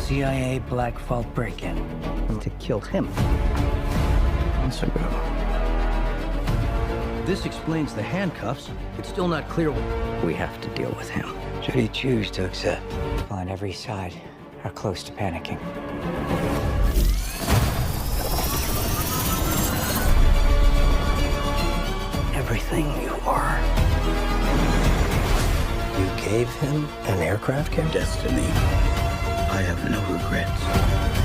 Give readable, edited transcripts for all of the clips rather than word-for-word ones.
CIA Black Vault break-in. To kill him. Months ago. This explains the handcuffs. It's still not clear. We have to deal with him. Should he choose to accept? People on every side are close to panicking. Everything you are. You gave him an aircraft carrier? Destiny. I have no regrets.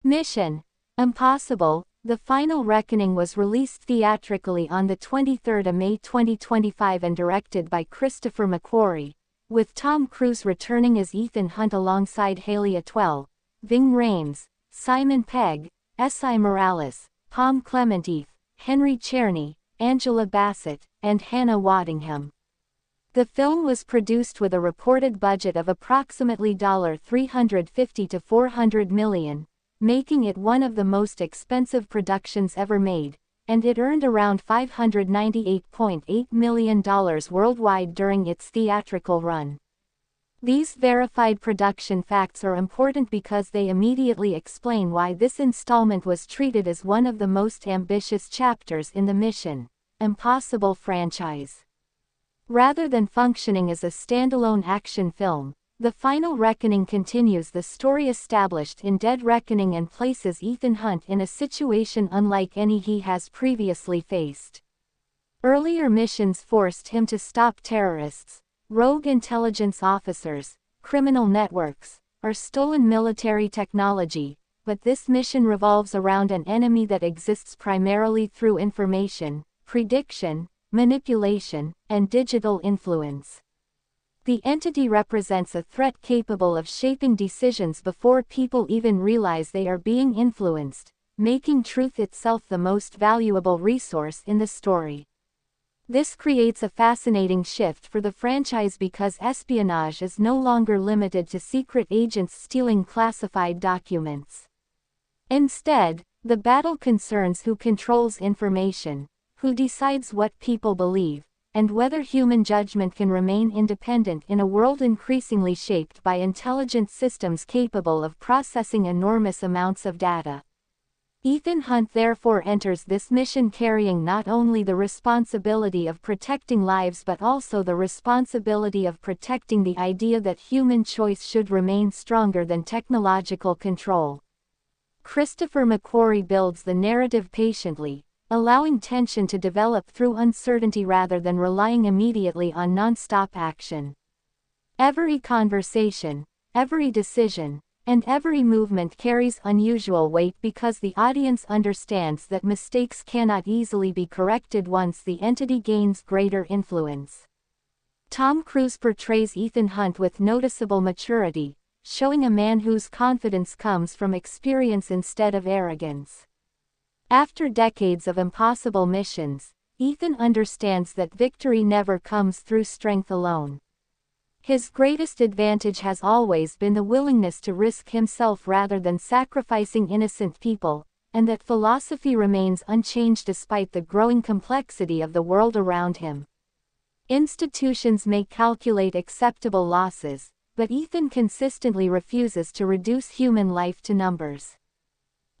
Mission Impossible: The Final Reckoning was released theatrically on the 23rd of May 2025 and directed by Christopher McQuarrie, with Tom Cruise returning as Ethan Hunt alongside Hayley Atwell, Ving Rhames, Simon Pegg, S.I. Morales, Pom Klementieff, Henry Czerny, Angela Bassett, and Hannah Waddingham. The film was produced with a reported budget of approximately $350 to $400 million, making it one of the most expensive productions ever made, and it earned around $598.8 million worldwide during its theatrical run. These verified production facts are important because they immediately explain why this installment was treated as one of the most ambitious chapters in the Mission Impossible franchise. Rather than functioning as a standalone action film, The Final Reckoning continues the story established in Dead Reckoning and places Ethan Hunt in a situation unlike any he has previously faced. Earlier missions forced him to stop terrorists, rogue intelligence officers, criminal networks, or stolen military technology, but this mission revolves around an enemy that exists primarily through information, prediction, manipulation, and digital influence. The entity represents a threat capable of shaping decisions before people even realize they are being influenced, making truth itself the most valuable resource in the story. This creates a fascinating shift for the franchise because espionage is no longer limited to secret agents stealing classified documents. Instead, the battle concerns who controls information, who decides what people believe, and whether human judgment can remain independent in a world increasingly shaped by intelligent systems capable of processing enormous amounts of data. Ethan Hunt therefore enters this mission carrying not only the responsibility of protecting lives but also the responsibility of protecting the idea that human choice should remain stronger than technological control. Christopher McQuarrie builds the narrative patiently, allowing tension to develop through uncertainty rather than relying immediately on non-stop action. Every conversation, every decision, and every movement carries unusual weight because the audience understands that mistakes cannot easily be corrected once the entity gains greater influence. Tom Cruise portrays Ethan Hunt with noticeable maturity, showing a man whose confidence comes from experience instead of arrogance. After decades of impossible missions, Ethan understands that victory never comes through strength alone. His greatest advantage has always been the willingness to risk himself rather than sacrificing innocent people, and that philosophy remains unchanged despite the growing complexity of the world around him. Institutions may calculate acceptable losses, but Ethan consistently refuses to reduce human life to numbers.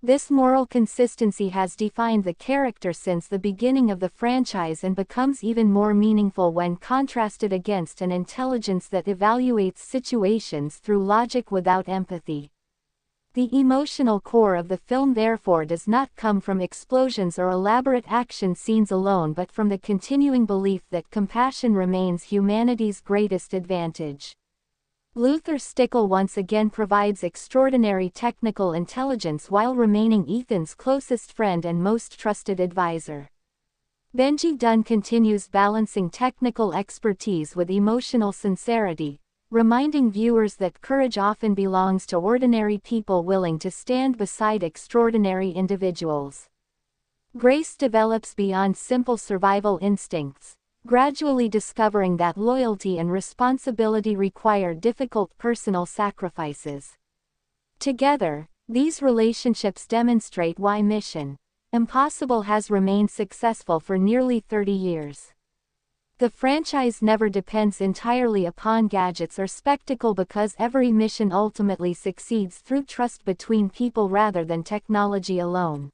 This moral consistency has defined the character since the beginning of the franchise and becomes even more meaningful when contrasted against an intelligence that evaluates situations through logic without empathy. The emotional core of the film therefore does not come from explosions or elaborate action scenes alone but from the continuing belief that compassion remains humanity's greatest advantage. Luther Stickle once again provides extraordinary technical intelligence while remaining Ethan's closest friend and most trusted advisor. Benji Dunn continues balancing technical expertise with emotional sincerity, reminding viewers that courage often belongs to ordinary people willing to stand beside extraordinary individuals. Grace develops beyond simple survival instincts, gradually discovering that loyalty and responsibility require difficult personal sacrifices. Together, these relationships demonstrate why Mission Impossible has remained successful for nearly 30 years. The franchise never depends entirely upon gadgets or spectacle because every mission ultimately succeeds through trust between people rather than technology alone.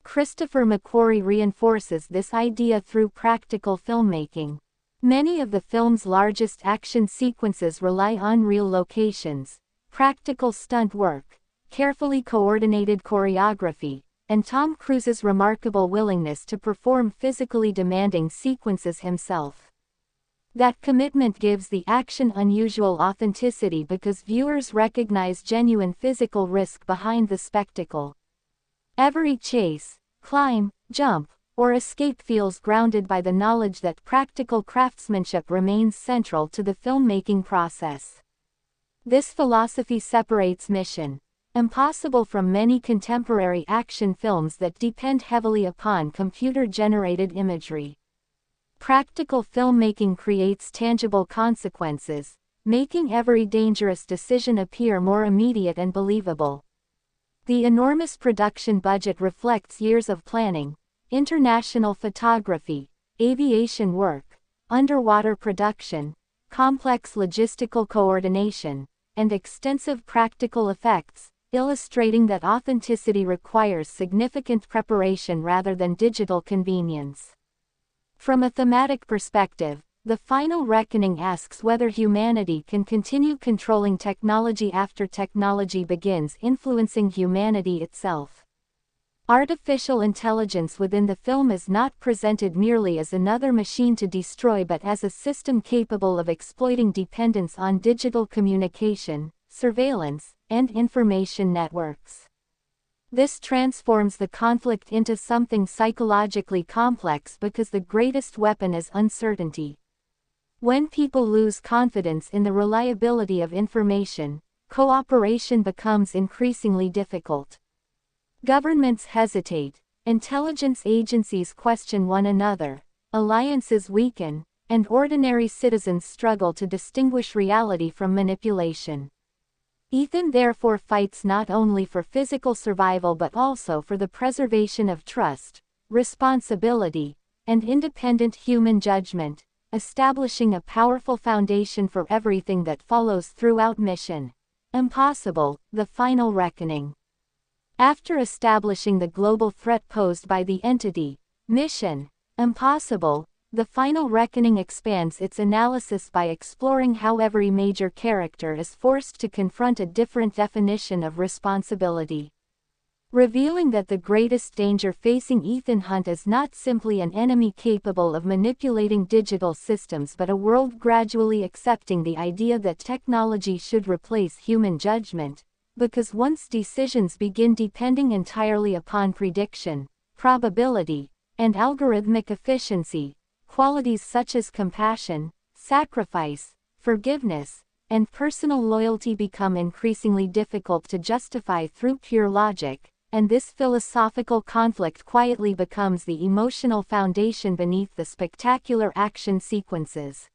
Christopher McQuarrie reinforces this idea through practical filmmaking. Many of the film's largest action sequences rely on real locations, practical stunt work, carefully coordinated choreography, and Tom Cruise's remarkable willingness to perform physically demanding sequences himself. That commitment gives the action unusual authenticity because viewers recognize genuine physical risk behind the spectacle. Every chase, climb, jump, or escape feels grounded by the knowledge that practical craftsmanship remains central to the filmmaking process. This philosophy separates Mission Impossible from many contemporary action films that depend heavily upon computer-generated imagery. Practical filmmaking creates tangible consequences, making every dangerous decision appear more immediate and believable. The enormous production budget reflects years of planning, international photography, aviation work, underwater production, complex logistical coordination, and extensive practical effects, illustrating that authenticity requires significant preparation rather than digital convenience. From a thematic perspective, The Final Reckoning asks whether humanity can continue controlling technology after technology begins influencing humanity itself. Artificial intelligence within the film is not presented merely as another machine to destroy but as a system capable of exploiting dependence on digital communication, surveillance, and information networks. This transforms the conflict into something psychologically complex because the greatest weapon is uncertainty. When people lose confidence in the reliability of information, cooperation becomes increasingly difficult. Governments hesitate, intelligence agencies question one another, alliances weaken, and ordinary citizens struggle to distinguish reality from manipulation. Ethan therefore fights not only for physical survival but also for the preservation of trust, responsibility, and independent human judgment, establishing a powerful foundation for everything that follows throughout Mission Impossible: The Final Reckoning. After establishing the global threat posed by the entity, Mission Impossible: The Final Reckoning expands its analysis by exploring how every major character is forced to confront a different definition of responsibility. Revealing that the greatest danger facing Ethan Hunt is not simply an enemy capable of manipulating digital systems but a world gradually accepting the idea that technology should replace human judgment, because once decisions begin depending entirely upon prediction, probability, and algorithmic efficiency, qualities such as compassion, sacrifice, forgiveness, and personal loyalty become increasingly difficult to justify through pure logic, and this philosophical conflict quietly becomes the emotional foundation beneath the spectacular action sequences.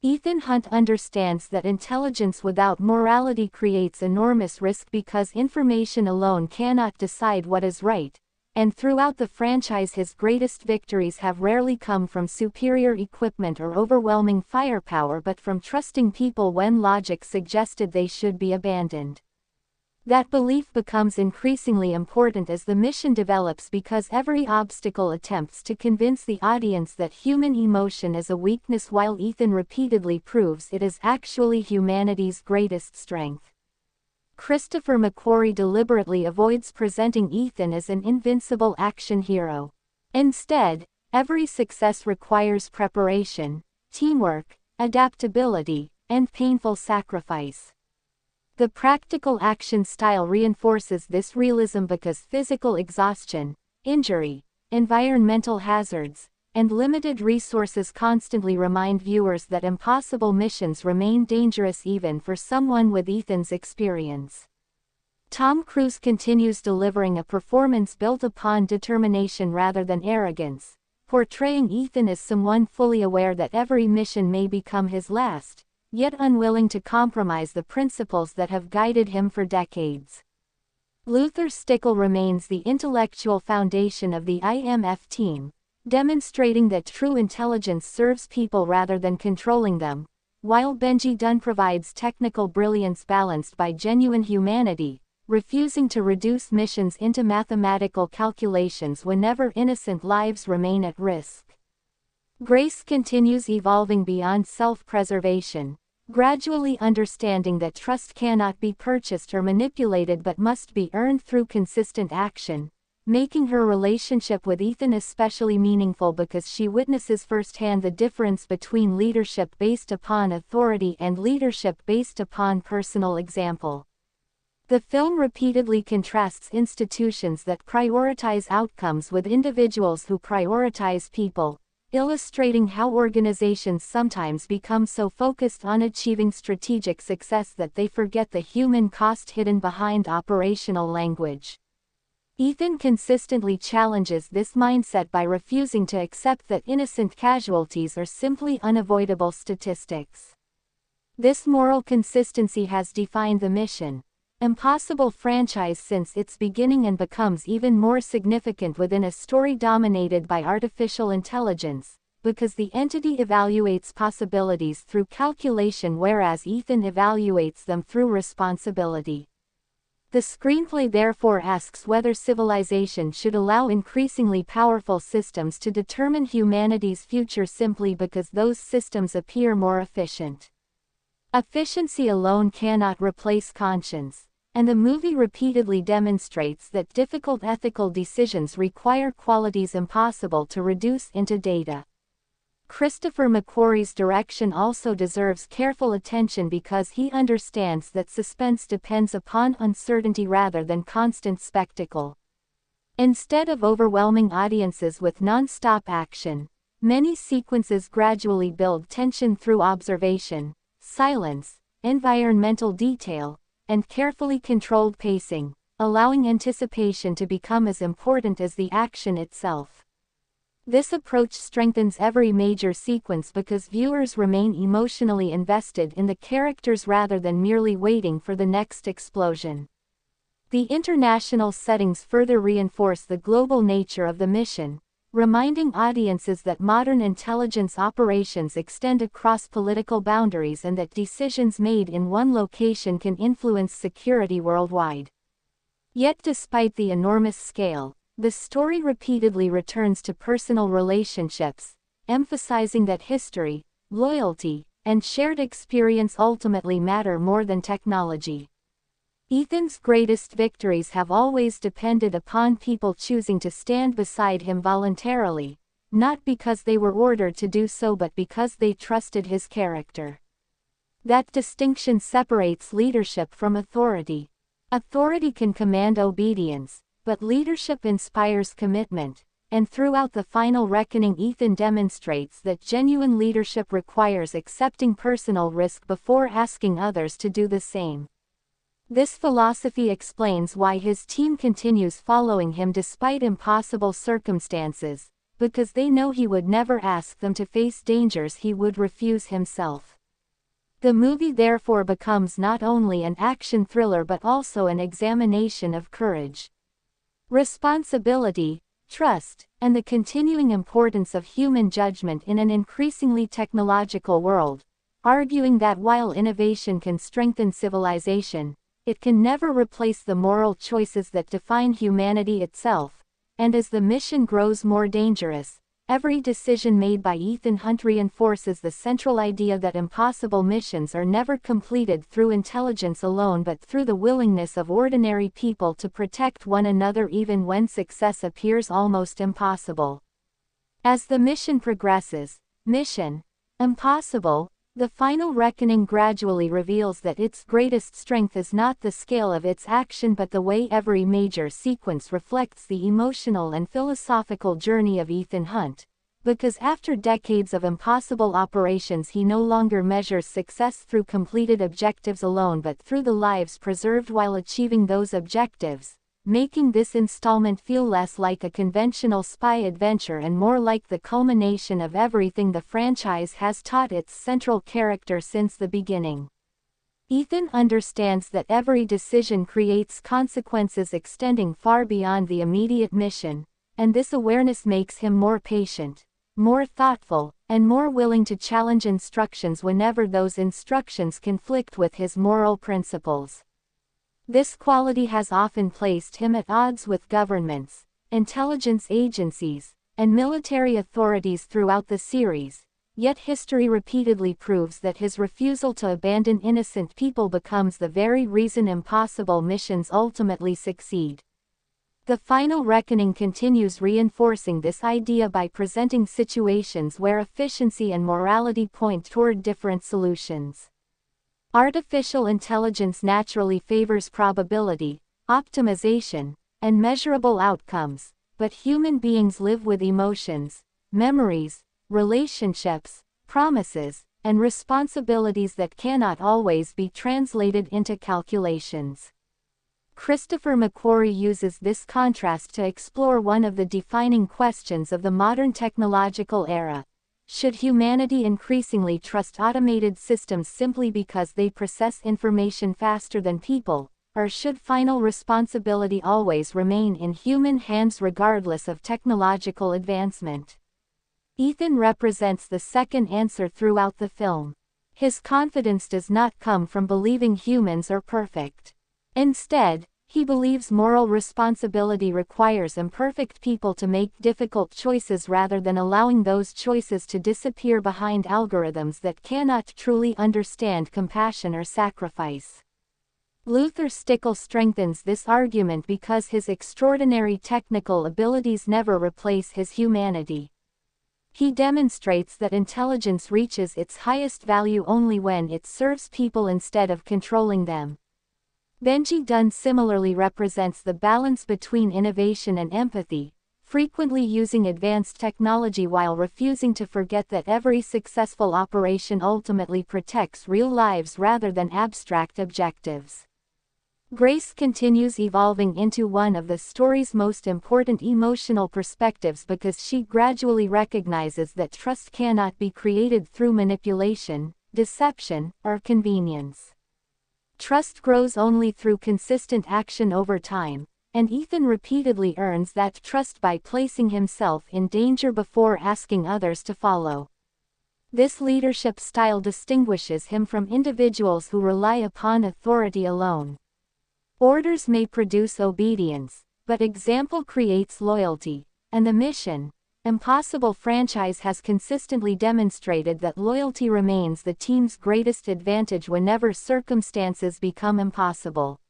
Ethan Hunt understands that intelligence without morality creates enormous risk because information alone cannot decide what is right, and throughout the franchise his greatest victories have rarely come from superior equipment or overwhelming firepower but from trusting people when logic suggested they should be abandoned. That belief becomes increasingly important as the mission develops because every obstacle attempts to convince the audience that human emotion is a weakness while Ethan repeatedly proves it is actually humanity's greatest strength. Christopher McQuarrie deliberately avoids presenting Ethan as an invincible action hero. Instead, every success requires preparation, teamwork, adaptability, and painful sacrifice. The practical action style reinforces this realism because physical exhaustion, injury, environmental hazards, and limited resources constantly remind viewers that impossible missions remain dangerous even for someone with Ethan's experience. Tom Cruise continues delivering a performance built upon determination rather than arrogance, portraying Ethan as someone fully aware that every mission may become his last, yet unwilling to compromise the principles that have guided him for decades. Luther Stickle remains the intellectual foundation of the IMF team, demonstrating that true intelligence serves people rather than controlling them, while Benji Dunn provides technical brilliance balanced by genuine humanity, refusing to reduce missions into mathematical calculations whenever innocent lives remain at risk. Grace continues evolving beyond self-preservation, gradually understanding that trust cannot be purchased or manipulated but must be earned through consistent action, making her relationship with Ethan especially meaningful because she witnesses firsthand the difference between leadership based upon authority and leadership based upon personal example. The film repeatedly contrasts institutions that prioritize outcomes with individuals who prioritize people, illustrating how organizations sometimes become so focused on achieving strategic success that they forget the human cost hidden behind operational language. Ethan consistently challenges this mindset by refusing to accept that innocent casualties are simply unavoidable statistics. This moral consistency has defined the Mission Impossible franchise since its beginning and becomes even more significant within a story dominated by artificial intelligence, because the entity evaluates possibilities through calculation whereas Ethan evaluates them through responsibility. The screenplay therefore asks whether civilization should allow increasingly powerful systems to determine humanity's future simply because those systems appear more efficient. Efficiency alone cannot replace conscience, and the movie repeatedly demonstrates that difficult ethical decisions require qualities impossible to reduce into data. Christopher McQuarrie's direction also deserves careful attention because he understands that suspense depends upon uncertainty rather than constant spectacle. Instead of overwhelming audiences with non-stop action, many sequences gradually build tension through observation, silence, environmental detail, and carefully controlled pacing, allowing anticipation to become as important as the action itself. This approach strengthens every major sequence because viewers remain emotionally invested in the characters rather than merely waiting for the next explosion. The international settings further reinforce the global nature of the mission, reminding audiences that modern intelligence operations extend across political boundaries and that decisions made in one location can influence security worldwide. Yet despite the enormous scale, the story repeatedly returns to personal relationships, emphasizing that history, loyalty, and shared experience ultimately matter more than technology. Ethan's greatest victories have always depended upon people choosing to stand beside him voluntarily, not because they were ordered to do so but because they trusted his character. That distinction separates leadership from authority. Authority can command obedience, but leadership inspires commitment, and throughout the final reckoning Ethan demonstrates that genuine leadership requires accepting personal risk before asking others to do the same. This philosophy explains why his team continues following him despite impossible circumstances, because they know he would never ask them to face dangers he would refuse himself. The movie therefore becomes not only an action thriller but also an examination of courage, responsibility, trust, and the continuing importance of human judgment in an increasingly technological world, arguing that while innovation can strengthen civilization, it can never replace the moral choices that define humanity itself, and as the mission grows more dangerous, every decision made by Ethan Hunt reinforces the central idea that impossible missions are never completed through intelligence alone but through the willingness of ordinary people to protect one another even when success appears almost impossible. As the mission progresses, Mission Impossible, the final reckoning gradually reveals that its greatest strength is not the scale of its action but the way every major sequence reflects the emotional and philosophical journey of Ethan Hunt, because after decades of impossible operations he no longer measures success through completed objectives alone but through the lives preserved while achieving those objectives, making this installment feel less like a conventional spy adventure and more like the culmination of everything the franchise has taught its central character since the beginning. Ethan understands that every decision creates consequences extending far beyond the immediate mission, and this awareness makes him more patient, more thoughtful, and more willing to challenge instructions whenever those instructions conflict with his moral principles. This quality has often placed him at odds with governments, intelligence agencies, and military authorities throughout the series, yet history repeatedly proves that his refusal to abandon innocent people becomes the very reason impossible missions ultimately succeed. The final reckoning continues reinforcing this idea by presenting situations where efficiency and morality point toward different solutions. Artificial intelligence naturally favors probability, optimization, and measurable outcomes, but human beings live with emotions, memories, relationships, promises, and responsibilities that cannot always be translated into calculations. Christopher McQuarrie uses this contrast to explore one of the defining questions of the modern technological era. Should humanity increasingly trust automated systems simply because they process information faster than people, or should final responsibility always remain in human hands regardless of technological advancement? Ethan represents the second answer throughout the film. His confidence does not come from believing humans are perfect. Instead, he believes moral responsibility requires imperfect people to make difficult choices rather than allowing those choices to disappear behind algorithms that cannot truly understand compassion or sacrifice. Luther Stickle strengthens this argument because his extraordinary technical abilities never replace his humanity. He demonstrates that intelligence reaches its highest value only when it serves people instead of controlling them. Benji Dunn similarly represents the balance between innovation and empathy, frequently using advanced technology while refusing to forget that every successful operation ultimately protects real lives rather than abstract objectives. Grace continues evolving into one of the story's most important emotional perspectives because she gradually recognizes that trust cannot be created through manipulation, deception, or convenience. Trust grows only through consistent action over time, and Ethan repeatedly earns that trust by placing himself in danger before asking others to follow. This leadership style distinguishes him from individuals who rely upon authority alone. Orders may produce obedience, but example creates loyalty, and the Mission Impossible franchise has consistently demonstrated that loyalty remains the team's greatest advantage whenever circumstances become impossible.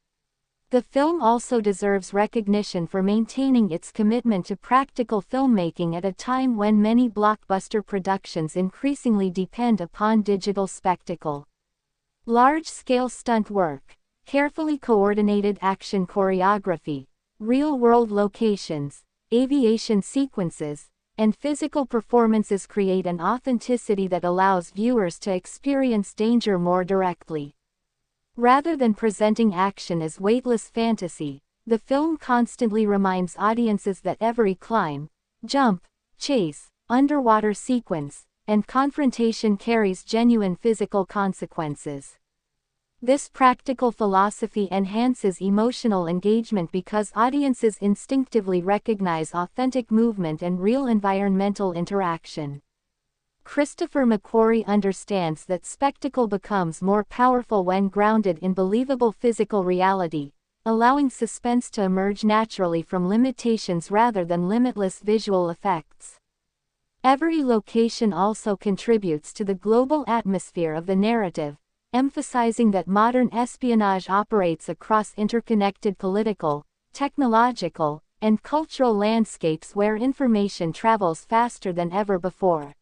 The film also deserves recognition for maintaining its commitment to practical filmmaking at a time when many blockbuster productions increasingly depend upon digital spectacle. Large-scale stunt work, carefully coordinated action choreography, real-world locations, aviation sequences, and physical performances create an authenticity that allows viewers to experience danger more directly. Rather than presenting action as weightless fantasy, the film constantly reminds audiences that every climb, jump, chase, underwater sequence, and confrontation carries genuine physical consequences. This practical philosophy enhances emotional engagement because audiences instinctively recognize authentic movement and real environmental interaction. Christopher McQuarrie understands that spectacle becomes more powerful when grounded in believable physical reality, allowing suspense to emerge naturally from limitations rather than limitless visual effects. Every location also contributes to the global atmosphere of the narrative, emphasizing that modern espionage operates across interconnected political, technological, and cultural landscapes where information travels faster than ever before.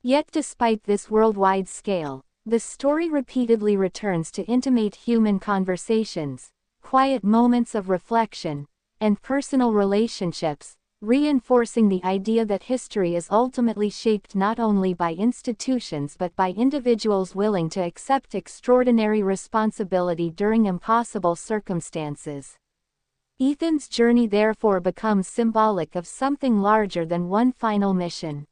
Yet despite this worldwide scale, the story repeatedly returns to intimate human conversations, quiet moments of reflection, and personal relationships, reinforcing the idea that history is ultimately shaped not only by institutions but by individuals willing to accept extraordinary responsibility during impossible circumstances. Ethan's journey therefore becomes symbolic of something larger than one final mission.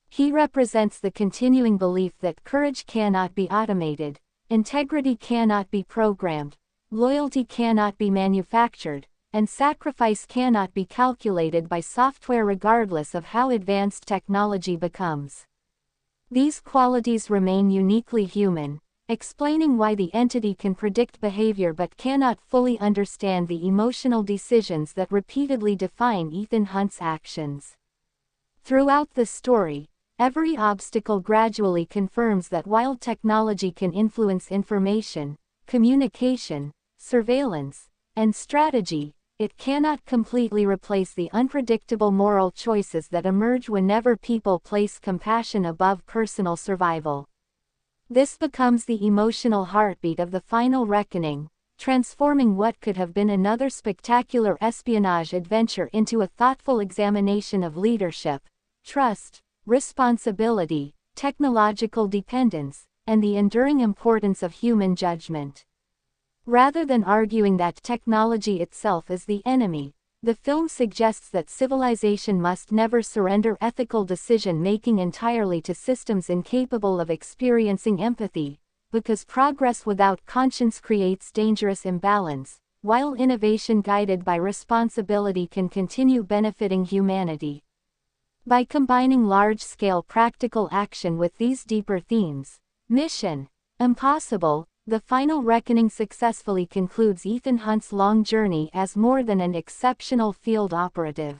He represents the continuing belief that courage cannot be automated, integrity cannot be programmed, loyalty cannot be manufactured, and sacrifice cannot be calculated by software regardless of how advanced technology becomes. These qualities remain uniquely human, explaining why the entity can predict behavior but cannot fully understand the emotional decisions that repeatedly define Ethan Hunt's actions. Throughout the story, every obstacle gradually confirms that while technology can influence information, communication, surveillance, and strategy, it cannot completely replace the unpredictable moral choices that emerge whenever people place compassion above personal survival. This becomes the emotional heartbeat of the final reckoning, transforming what could have been another spectacular espionage adventure into a thoughtful examination of leadership, trust, responsibility, technological dependence, and the enduring importance of human judgment. Rather than arguing that technology itself is the enemy, the film suggests that civilization must never surrender ethical decision-making entirely to systems incapable of experiencing empathy, because progress without conscience creates dangerous imbalance, while innovation guided by responsibility can continue benefiting humanity. By combining large-scale practical action with these deeper themes, Mission Impossible, The Final Reckoning successfully concludes Ethan Hunt's long journey as more than an exceptional field operative.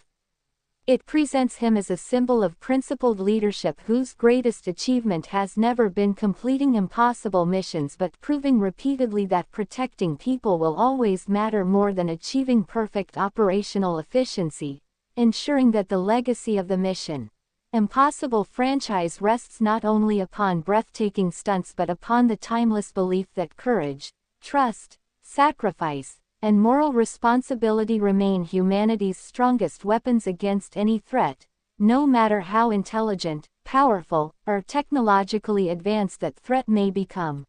It presents him as a symbol of principled leadership whose greatest achievement has never been completing impossible missions but proving repeatedly that protecting people will always matter more than achieving perfect operational efficiency, ensuring that the legacy of the Mission Impossible franchise rests not only upon breathtaking stunts but upon the timeless belief that courage, trust, sacrifice, and moral responsibility remain humanity's strongest weapons against any threat, no matter how intelligent, powerful, or technologically advanced that threat may become.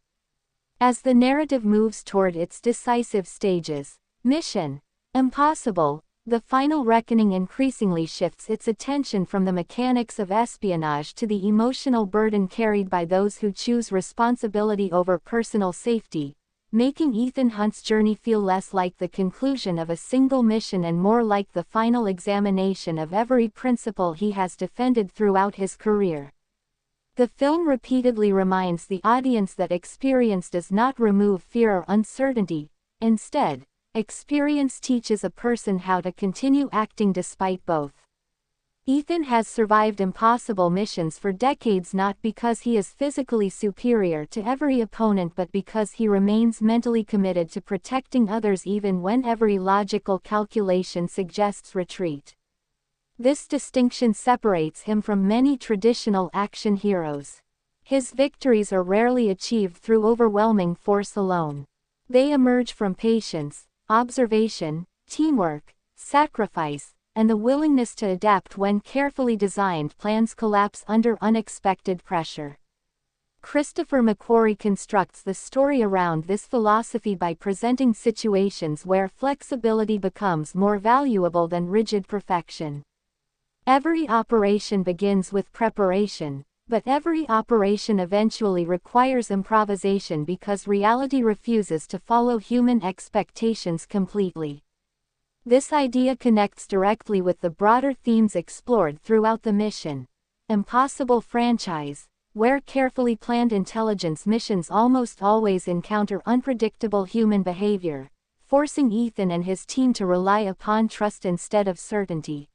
As the narrative moves toward its decisive stages, Mission Impossible, The Final Reckoning increasingly shifts its attention from the mechanics of espionage to the emotional burden carried by those who choose responsibility over personal safety, making Ethan Hunt's journey feel less like the conclusion of a single mission and more like the final examination of every principle he has defended throughout his career. The film repeatedly reminds the audience that experience does not remove fear or uncertainty. Instead, experience teaches a person how to continue acting despite both. Ethan has survived impossible missions for decades not because he is physically superior to every opponent but because he remains mentally committed to protecting others even when every logical calculation suggests retreat. This distinction separates him from many traditional action heroes. His victories are rarely achieved through overwhelming force alone. They emerge from patience, observation, teamwork, sacrifice, and the willingness to adapt when carefully designed plans collapse under unexpected pressure. Christopher McQuarrie constructs the story around this philosophy by presenting situations where flexibility becomes more valuable than rigid perfection. Every operation begins with preparation, but every operation eventually requires improvisation because reality refuses to follow human expectations completely. This idea connects directly with the broader themes explored throughout the Mission Impossible franchise, where carefully planned intelligence missions almost always encounter unpredictable human behavior, forcing Ethan and his team to rely upon trust instead of certainty.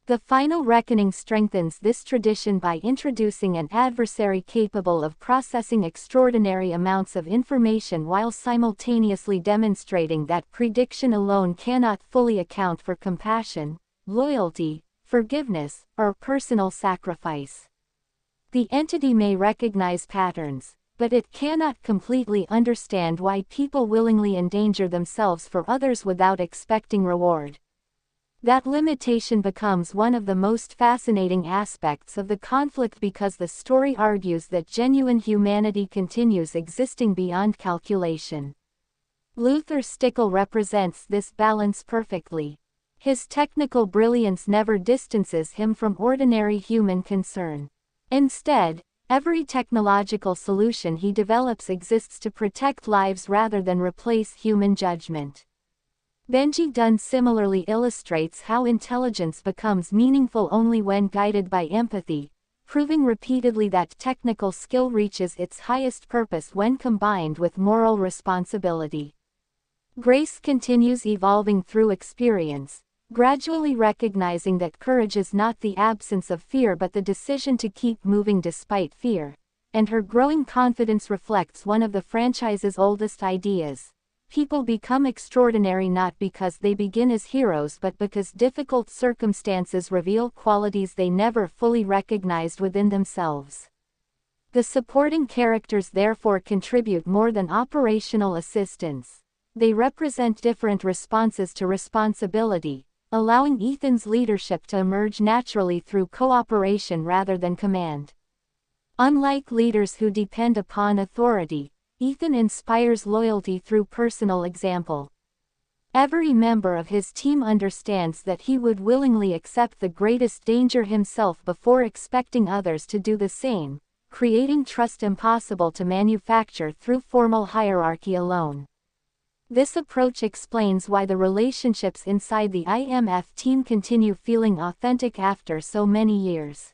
The Final Reckoning strengthens this tradition by introducing an adversary capable of processing extraordinary amounts of information while simultaneously demonstrating that prediction alone cannot fully account for compassion, loyalty, forgiveness, or personal sacrifice. The entity may recognize patterns, but it cannot completely understand why people willingly endanger themselves for others without expecting reward. That limitation becomes one of the most fascinating aspects of the conflict because the story argues that genuine humanity continues existing beyond calculation. Luther Stickle represents this balance perfectly. His technical brilliance never distances him from ordinary human concern. Instead, every technological solution he develops exists to protect lives rather than replace human judgment. Benji Dunn similarly illustrates how intelligence becomes meaningful only when guided by empathy, proving repeatedly that technical skill reaches its highest purpose when combined with moral responsibility. Grace continues evolving through experience, gradually recognizing that courage is not the absence of fear but the decision to keep moving despite fear, and her growing confidence reflects one of the franchise's oldest ideas. People become extraordinary not because they begin as heroes but because difficult circumstances reveal qualities they never fully recognized within themselves. The supporting characters therefore contribute more than operational assistance. They represent different responses to responsibility, allowing Ethan's leadership to emerge naturally through cooperation rather than command. Unlike leaders who depend upon authority, Ethan inspires loyalty through personal example. Every member of his team understands that he would willingly accept the greatest danger himself before expecting others to do the same, creating trust impossible to manufacture through formal hierarchy alone. This approach explains why the relationships inside the IMF team continue feeling authentic after so many years.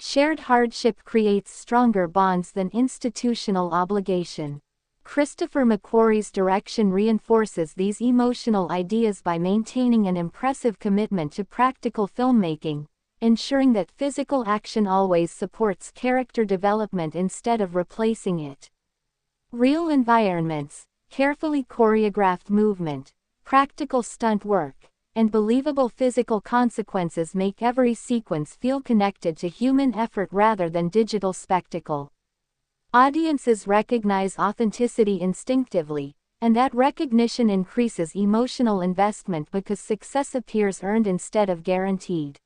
Shared hardship creates stronger bonds than institutional obligation. Christopher McQuarrie's direction reinforces these emotional ideas by maintaining an impressive commitment to practical filmmaking, ensuring that physical action always supports character development instead of replacing it. Real environments, carefully choreographed movement, practical stunt work, and believable physical consequences make every sequence feel connected to human effort rather than digital spectacle. Audiences recognize authenticity instinctively, and that recognition increases emotional investment because success appears earned instead of guaranteed.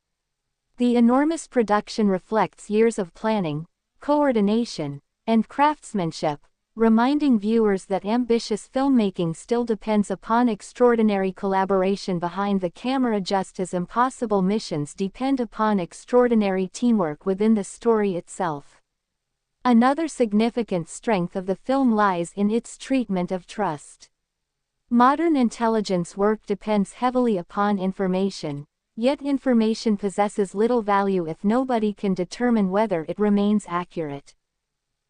The enormous production reflects years of planning, coordination, and craftsmanship, reminding viewers that ambitious filmmaking still depends upon extraordinary collaboration behind the camera just as impossible missions depend upon extraordinary teamwork within the story itself. Another significant strength of the film lies in its treatment of trust. Modern intelligence work depends heavily upon information, yet information possesses little value if nobody can determine whether it remains accurate.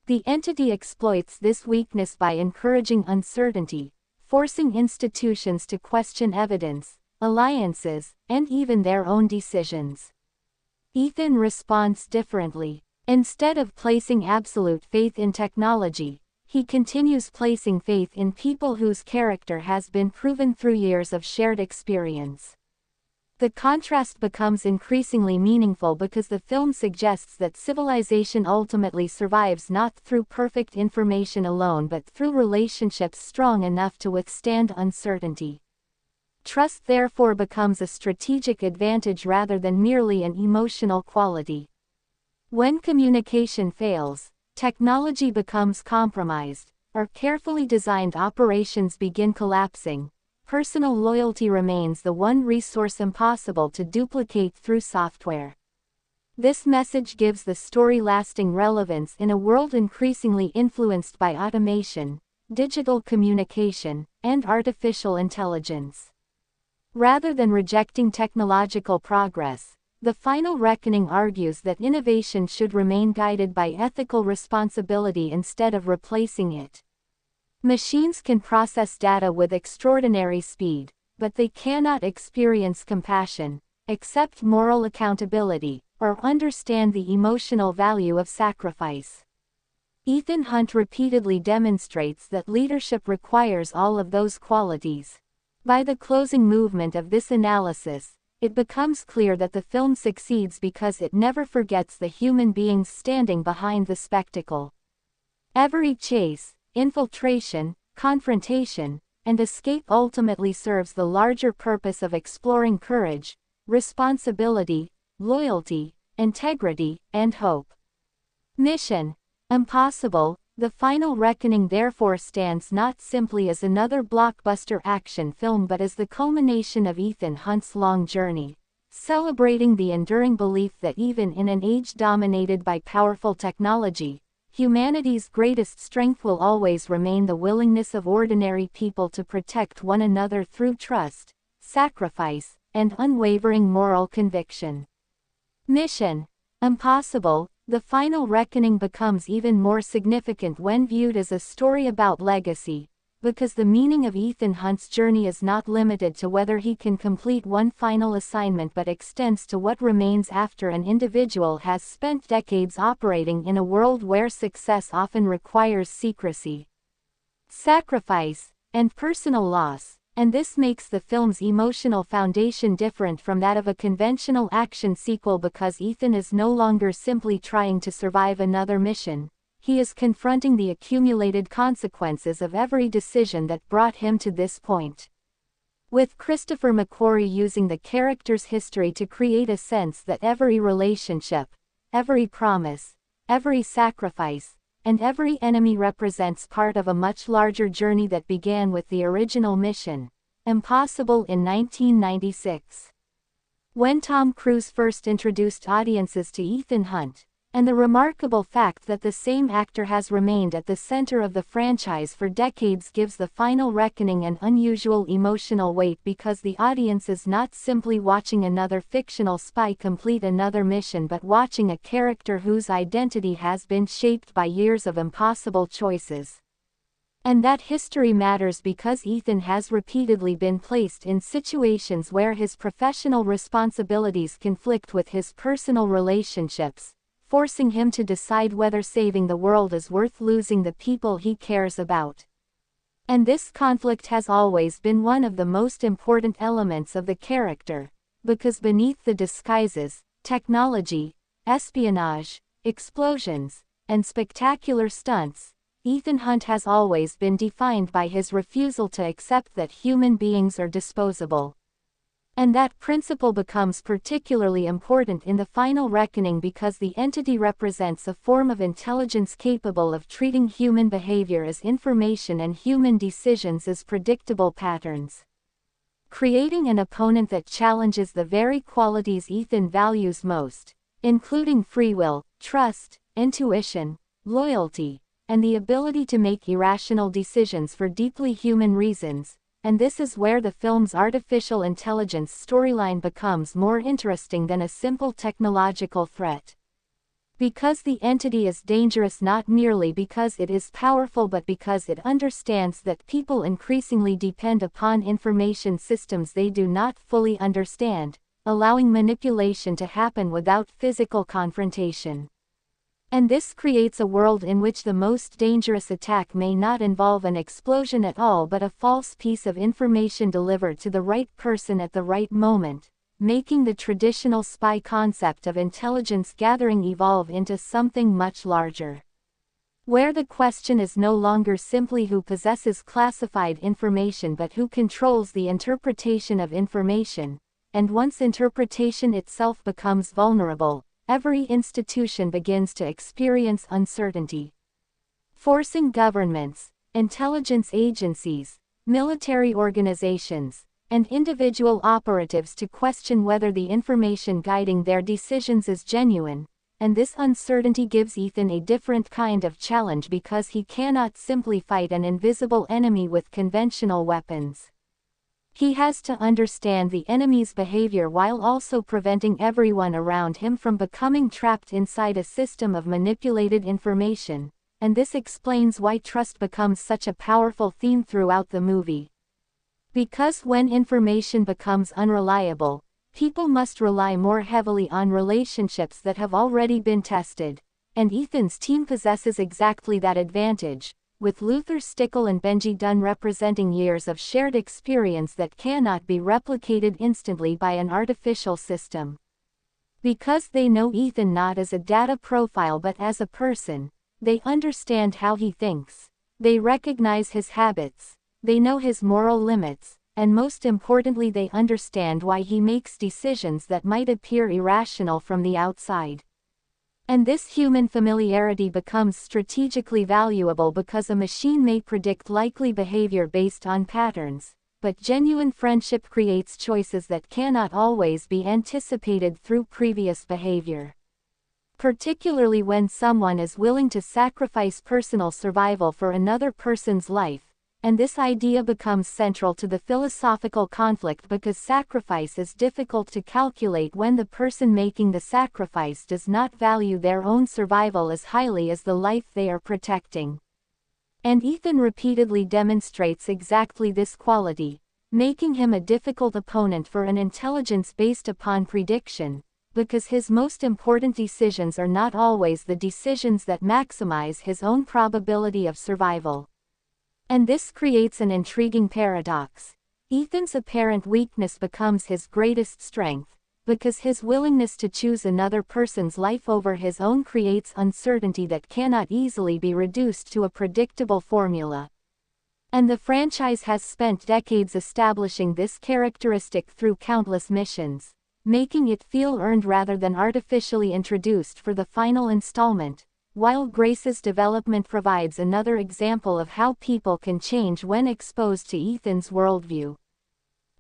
The entity exploits this weakness by encouraging uncertainty, forcing institutions to question evidence, alliances, and even their own decisions. Ethan responds differently. Instead of placing absolute faith in technology, he continues placing faith in people whose character has been proven through years of shared experience. The contrast becomes increasingly meaningful because the film suggests that civilization ultimately survives not through perfect information alone but through relationships strong enough to withstand uncertainty. Trust therefore becomes a strategic advantage rather than merely an emotional quality. When communication fails, technology becomes compromised, or carefully designed operations begin collapsing, personal loyalty remains the one resource impossible to duplicate through software. This message gives the story lasting relevance in a world increasingly influenced by automation, digital communication, and artificial intelligence. Rather than rejecting technological progress, the final reckoning argues that innovation should remain guided by ethical responsibility instead of replacing it. Machines can process data with extraordinary speed, but they cannot experience compassion, accept moral accountability, or understand the emotional value of sacrifice. Ethan Hunt repeatedly demonstrates that leadership requires all of those qualities. By the closing movement of this analysis, it becomes clear that the film succeeds because it never forgets the human beings standing behind the spectacle. Every chase, infiltration, confrontation, and escape ultimately serves the larger purpose of exploring courage, responsibility, loyalty, integrity, and hope. Mission Impossible. The Final Reckoning therefore stands not simply as another blockbuster action film but as the culmination of Ethan Hunt's long journey, celebrating the enduring belief that even in an age dominated by powerful technology, humanity's greatest strength will always remain the willingness of ordinary people to protect one another through trust, sacrifice, and unwavering moral conviction. Mission Impossible. The Final Reckoning becomes even more significant when viewed as a story about legacy, because the meaning of Ethan Hunt's journey is not limited to whether he can complete one final assignment but extends to what remains after an individual has spent decades operating in a world where success often requires secrecy, sacrifice, and personal loss. And this makes the film's emotional foundation different from that of a conventional action sequel because Ethan is no longer simply trying to survive another mission, he is confronting the accumulated consequences of every decision that brought him to this point. With Christopher McQuarrie using the character's history to create a sense that every relationship, every promise, every sacrifice, and every enemy represents part of a much larger journey that began with the original mission, Impossible in 1996. When Tom Cruise first introduced audiences to Ethan Hunt, and the remarkable fact that the same actor has remained at the center of the franchise for decades gives The Final Reckoning an unusual emotional weight because the audience is not simply watching another fictional spy complete another mission but watching a character whose identity has been shaped by years of impossible choices. And that history matters because Ethan has repeatedly been placed in situations where his professional responsibilities conflict with his personal relationships, forcing him to decide whether saving the world is worth losing the people he cares about. And this conflict has always been one of the most important elements of the character, because beneath the disguises, technology, espionage, explosions, and spectacular stunts, Ethan Hunt has always been defined by his refusal to accept that human beings are disposable. And that principle becomes particularly important in The Final Reckoning because the entity represents a form of intelligence capable of treating human behavior as information and human decisions as predictable patterns. Creating an opponent that challenges the very qualities Ethan values most, including free will, trust, intuition, loyalty, and the ability to make irrational decisions for deeply human reasons. And this is where the film's artificial intelligence storyline becomes more interesting than a simple technological threat. Because the entity is dangerous not merely because it is powerful but because it understands that people increasingly depend upon information systems they do not fully understand, allowing manipulation to happen without physical confrontation. And this creates a world in which the most dangerous attack may not involve an explosion at all but a false piece of information delivered to the right person at the right moment, making the traditional spy concept of intelligence gathering evolve into something much larger. where the question is no longer simply who possesses classified information but who controls the interpretation of information, and once interpretation itself becomes vulnerable, every institution begins to experience uncertainty, forcing governments, intelligence agencies, military organizations, and individual operatives to question whether the information guiding their decisions is genuine. And this uncertainty gives Ethan a different kind of challenge because he cannot simply fight an invisible enemy with conventional weapons. He has to understand the enemy's behavior while also preventing everyone around him from becoming trapped inside a system of manipulated information, and this explains why trust becomes such a powerful theme throughout the movie. Because when information becomes unreliable, people must rely more heavily on relationships that have already been tested, and Ethan's team possesses exactly that advantage, with Luther Stickle and Benji Dunn representing years of shared experience that cannot be replicated instantly by an artificial system. Because they know Ethan not as a data profile but as a person, they understand how he thinks, they recognize his habits, they know his moral limits, and most importantly they understand why he makes decisions that might appear irrational from the outside. And this human familiarity becomes strategically valuable because a machine may predict likely behavior based on patterns, but genuine friendship creates choices that cannot always be anticipated through previous behavior. Particularly when someone is willing to sacrifice personal survival for another person's life, and this idea becomes central to the philosophical conflict because sacrifice is difficult to calculate when the person making the sacrifice does not value their own survival as highly as the life they are protecting. And Ethan repeatedly demonstrates exactly this quality, making him a difficult opponent for an intelligence based upon prediction, because his most important decisions are not always the decisions that maximize his own probability of survival. And this creates an intriguing paradox. Ethan's apparent weakness becomes his greatest strength, because his willingness to choose another person's life over his own creates uncertainty that cannot easily be reduced to a predictable formula. And the franchise has spent decades establishing this characteristic through countless missions, making it feel earned rather than artificially introduced for the final installment. While Grace's development provides another example of how people can change when exposed to Ethan's worldview.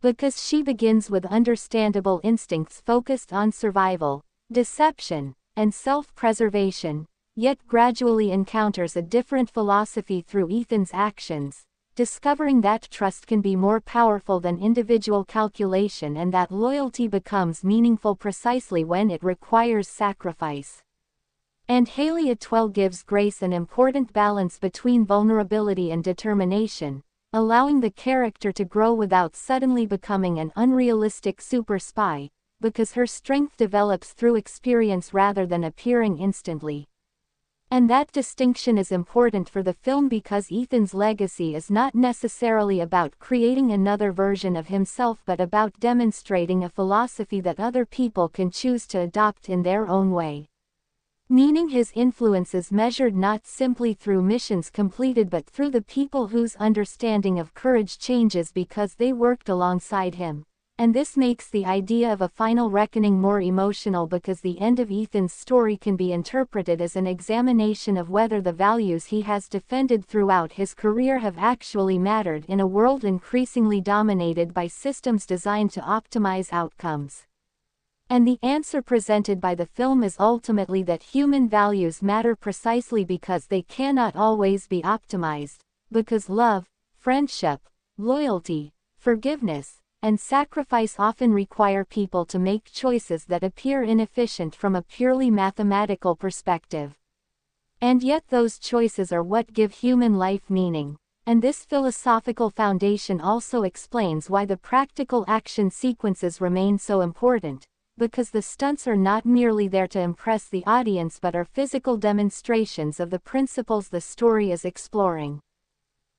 Because she begins with understandable instincts focused on survival, deception, and self-preservation, yet gradually encounters a different philosophy through Ethan's actions, discovering that trust can be more powerful than individual calculation and that loyalty becomes meaningful precisely when it requires sacrifice. And Hayley Atwell gives Grace an important balance between vulnerability and determination, allowing the character to grow without suddenly becoming an unrealistic super spy, because her strength develops through experience rather than appearing instantly. And that distinction is important for the film because Ethan's legacy is not necessarily about creating another version of himself but about demonstrating a philosophy that other people can choose to adopt in their own way. Meaning his influence is measured not simply through missions completed but through the people whose understanding of courage changes because they worked alongside him. And this makes the idea of a final reckoning more emotional because the end of Ethan's story can be interpreted as an examination of whether the values he has defended throughout his career have actually mattered in a world increasingly dominated by systems designed to optimize outcomes. And the answer presented by the film is ultimately that human values matter precisely because they cannot always be optimized, because love, friendship, loyalty, forgiveness, and sacrifice often require people to make choices that appear inefficient from a purely mathematical perspective. And yet those choices are what give human life meaning, and this philosophical foundation also explains why the practical action sequences remain so important. Because the stunts are not merely there to impress the audience but are physical demonstrations of the principles the story is exploring.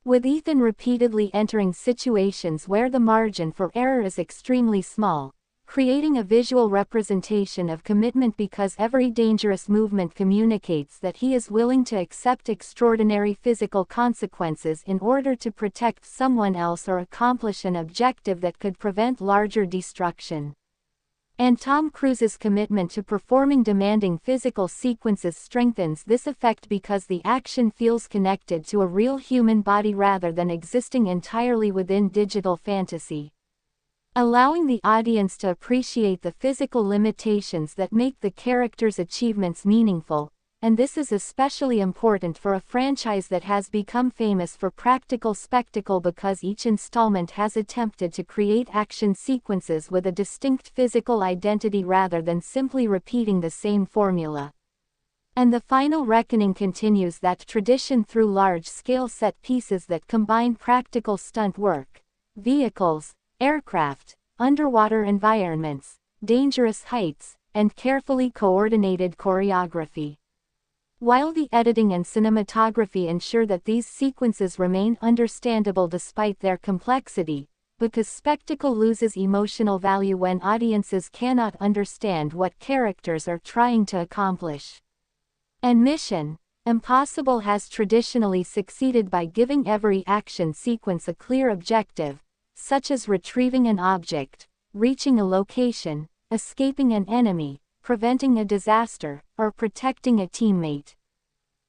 With Ethan repeatedly entering situations where the margin for error is extremely small, creating a visual representation of commitment because every dangerous movement communicates that he is willing to accept extraordinary physical consequences in order to protect someone else or accomplish an objective that could prevent larger destruction. And Tom Cruise's commitment to performing demanding physical sequences strengthens this effect because the action feels connected to a real human body rather than existing entirely within digital fantasy, allowing the audience to appreciate the physical limitations that make the character's achievements meaningful. And this is especially important for a franchise that has become famous for practical spectacle because each installment has attempted to create action sequences with a distinct physical identity rather than simply repeating the same formula. And The Final Reckoning continues that tradition through large-scale set pieces that combine practical stunt work, vehicles, aircraft, underwater environments, dangerous heights, and carefully coordinated choreography. While the editing and cinematography ensure that these sequences remain understandable despite their complexity, because spectacle loses emotional value when audiences cannot understand what characters are trying to accomplish. And Mission Impossible has traditionally succeeded by giving every action sequence a clear objective, such as retrieving an object, reaching a location, escaping an enemy, preventing a disaster, or protecting a teammate.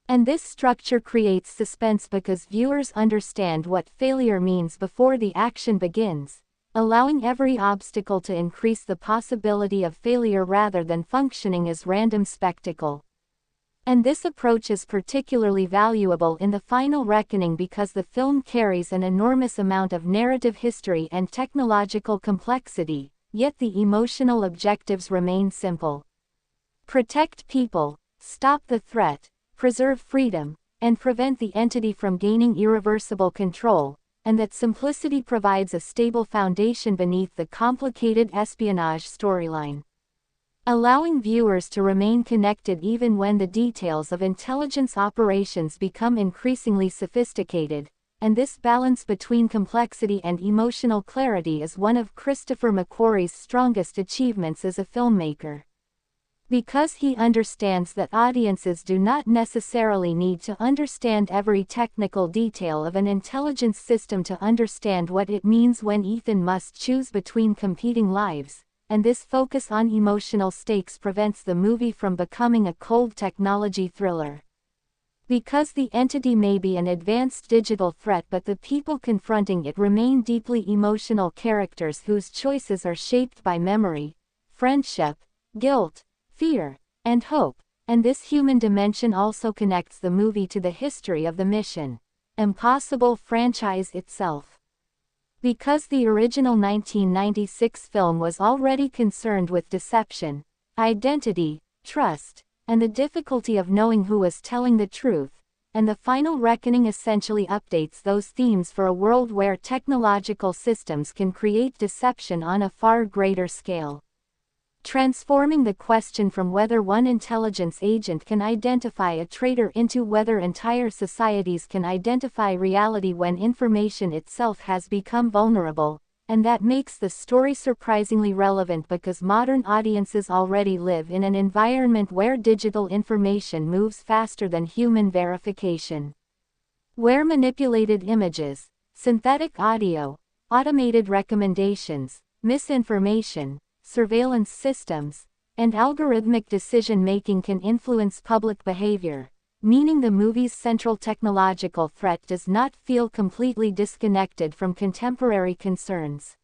And this structure creates suspense because viewers understand what failure means before the action begins, allowing every obstacle to increase the possibility of failure rather than functioning as random spectacle. And this approach is particularly valuable in The Final Reckoning because the film carries an enormous amount of narrative history and technological complexity, yet the emotional objectives remain simple. Protect people, stop the threat, preserve freedom, and prevent the entity from gaining irreversible control, and that simplicity provides a stable foundation beneath the complicated espionage storyline, allowing viewers to remain connected even when the details of intelligence operations become increasingly sophisticated. And this balance between complexity and emotional clarity is one of Christopher McQuarrie's strongest achievements as a filmmaker. Because he understands that audiences do not necessarily need to understand every technical detail of an intelligence system to understand what it means when Ethan must choose between competing lives, and this focus on emotional stakes prevents the movie from becoming a cold technology thriller. Because the entity may be an advanced digital threat but the people confronting it remain deeply emotional characters whose choices are shaped by memory, friendship, guilt, fear, and hope, and this human dimension also connects the movie to the history of the Mission Impossible franchise itself. Because the original 1996 film was already concerned with deception, identity, trust, and the difficulty of knowing who was telling the truth, and The Final Reckoning essentially updates those themes for a world where technological systems can create deception on a far greater scale, transforming the question from whether one intelligence agent can identify a traitor into whether entire societies can identify reality when information itself has become vulnerable. And that makes the story surprisingly relevant because modern audiences already live in an environment where digital information moves faster than human verification, where manipulated images, synthetic audio, automated recommendations, misinformation, surveillance systems, and algorithmic decision-making can influence public behavior, meaning the movie's central technological threat does not feel completely disconnected from contemporary concerns.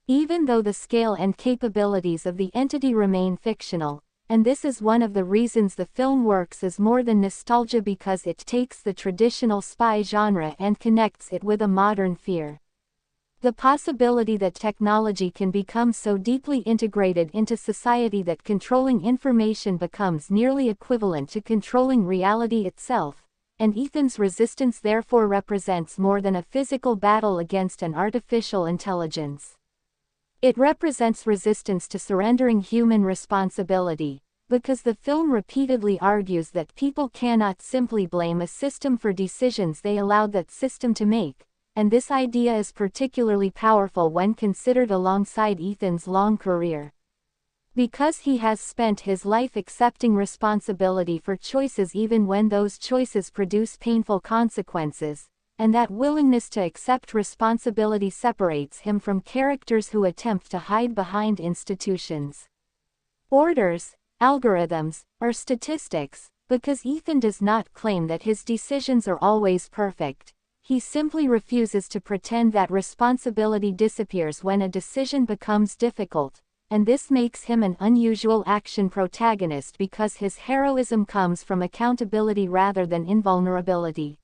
Even though the scale and capabilities of the entity remain fictional, and this is one of the reasons the film works as more than nostalgia because it takes the traditional spy genre and connects it with a modern fear. The possibility that technology can become so deeply integrated into society that controlling information becomes nearly equivalent to controlling reality itself, and Ethan's resistance therefore represents more than a physical battle against an artificial intelligence. It represents resistance to surrendering human responsibility, because the film repeatedly argues that people cannot simply blame a system for decisions they allowed that system to make, and this idea is particularly powerful when considered alongside Ethan's long career. Because he has spent his life accepting responsibility for choices even when those choices produce painful consequences, and that willingness to accept responsibility separates him from characters who attempt to hide behind institutions, orders, algorithms, or statistics. Because Ethan does not claim that his decisions are always perfect, he simply refuses to pretend that responsibility disappears when a decision becomes difficult, and this makes him an unusual action protagonist because his heroism comes from accountability rather than invulnerability.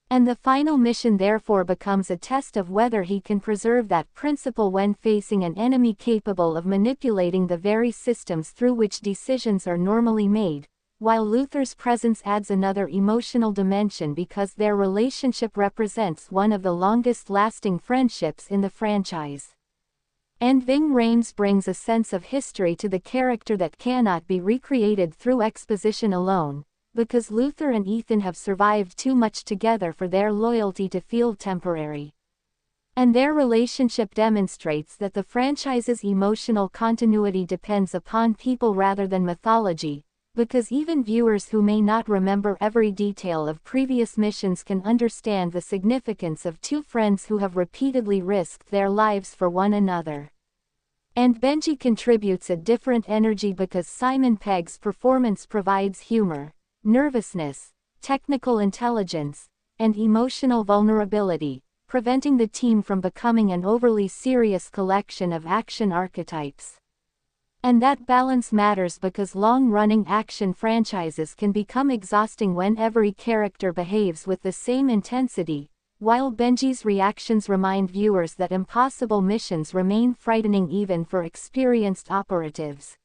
And the final mission therefore becomes a test of whether he can preserve that principle when facing an enemy capable of manipulating the very systems through which decisions are normally made, while Luther's presence adds another emotional dimension because their relationship represents one of the longest-lasting friendships in the franchise. And Ving Rhames brings a sense of history to the character that cannot be recreated through exposition alone, because Luther and Ethan have survived too much together for their loyalty to feel temporary. And their relationship demonstrates that the franchise's emotional continuity depends upon people rather than mythology, because even viewers who may not remember every detail of previous missions can understand the significance of two friends who have repeatedly risked their lives for one another. And Benji contributes a different energy because Simon Pegg's performance provides humor, nervousness, technical intelligence, and emotional vulnerability, preventing the team from becoming an overly serious collection of action archetypes. And that balance matters because long-running action franchises can become exhausting when every character behaves with the same intensity, while Benji's reactions remind viewers that impossible missions remain frightening even for experienced operatives.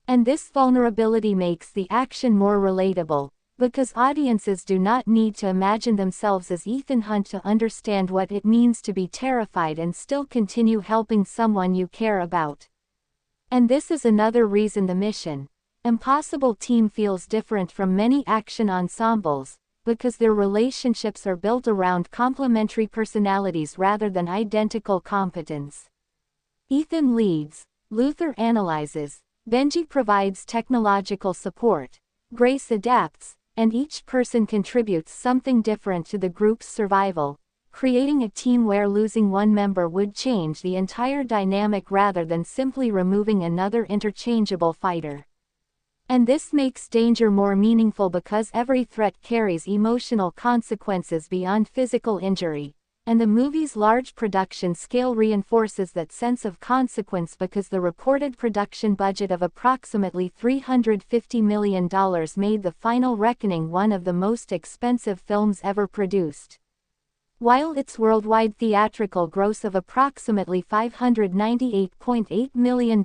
And this vulnerability makes the action more relatable, because audiences do not need to imagine themselves as Ethan Hunt to understand what it means to be terrified and still continue helping someone you care about. And this is another reason the Mission Impossible team feels different from many action ensembles, because their relationships are built around complementary personalities rather than identical competence. Ethan leads, Luther analyzes, Benji provides technological support, Grace adapts, and each person contributes something different to the group's survival, creating a team where losing one member would change the entire dynamic rather than simply removing another interchangeable fighter. And this makes danger more meaningful because every threat carries emotional consequences beyond physical injury, and the movie's large production scale reinforces that sense of consequence because the reported production budget of approximately $350 million made The Final Reckoning one of the most expensive films ever produced. While its worldwide theatrical gross of approximately $598.8 million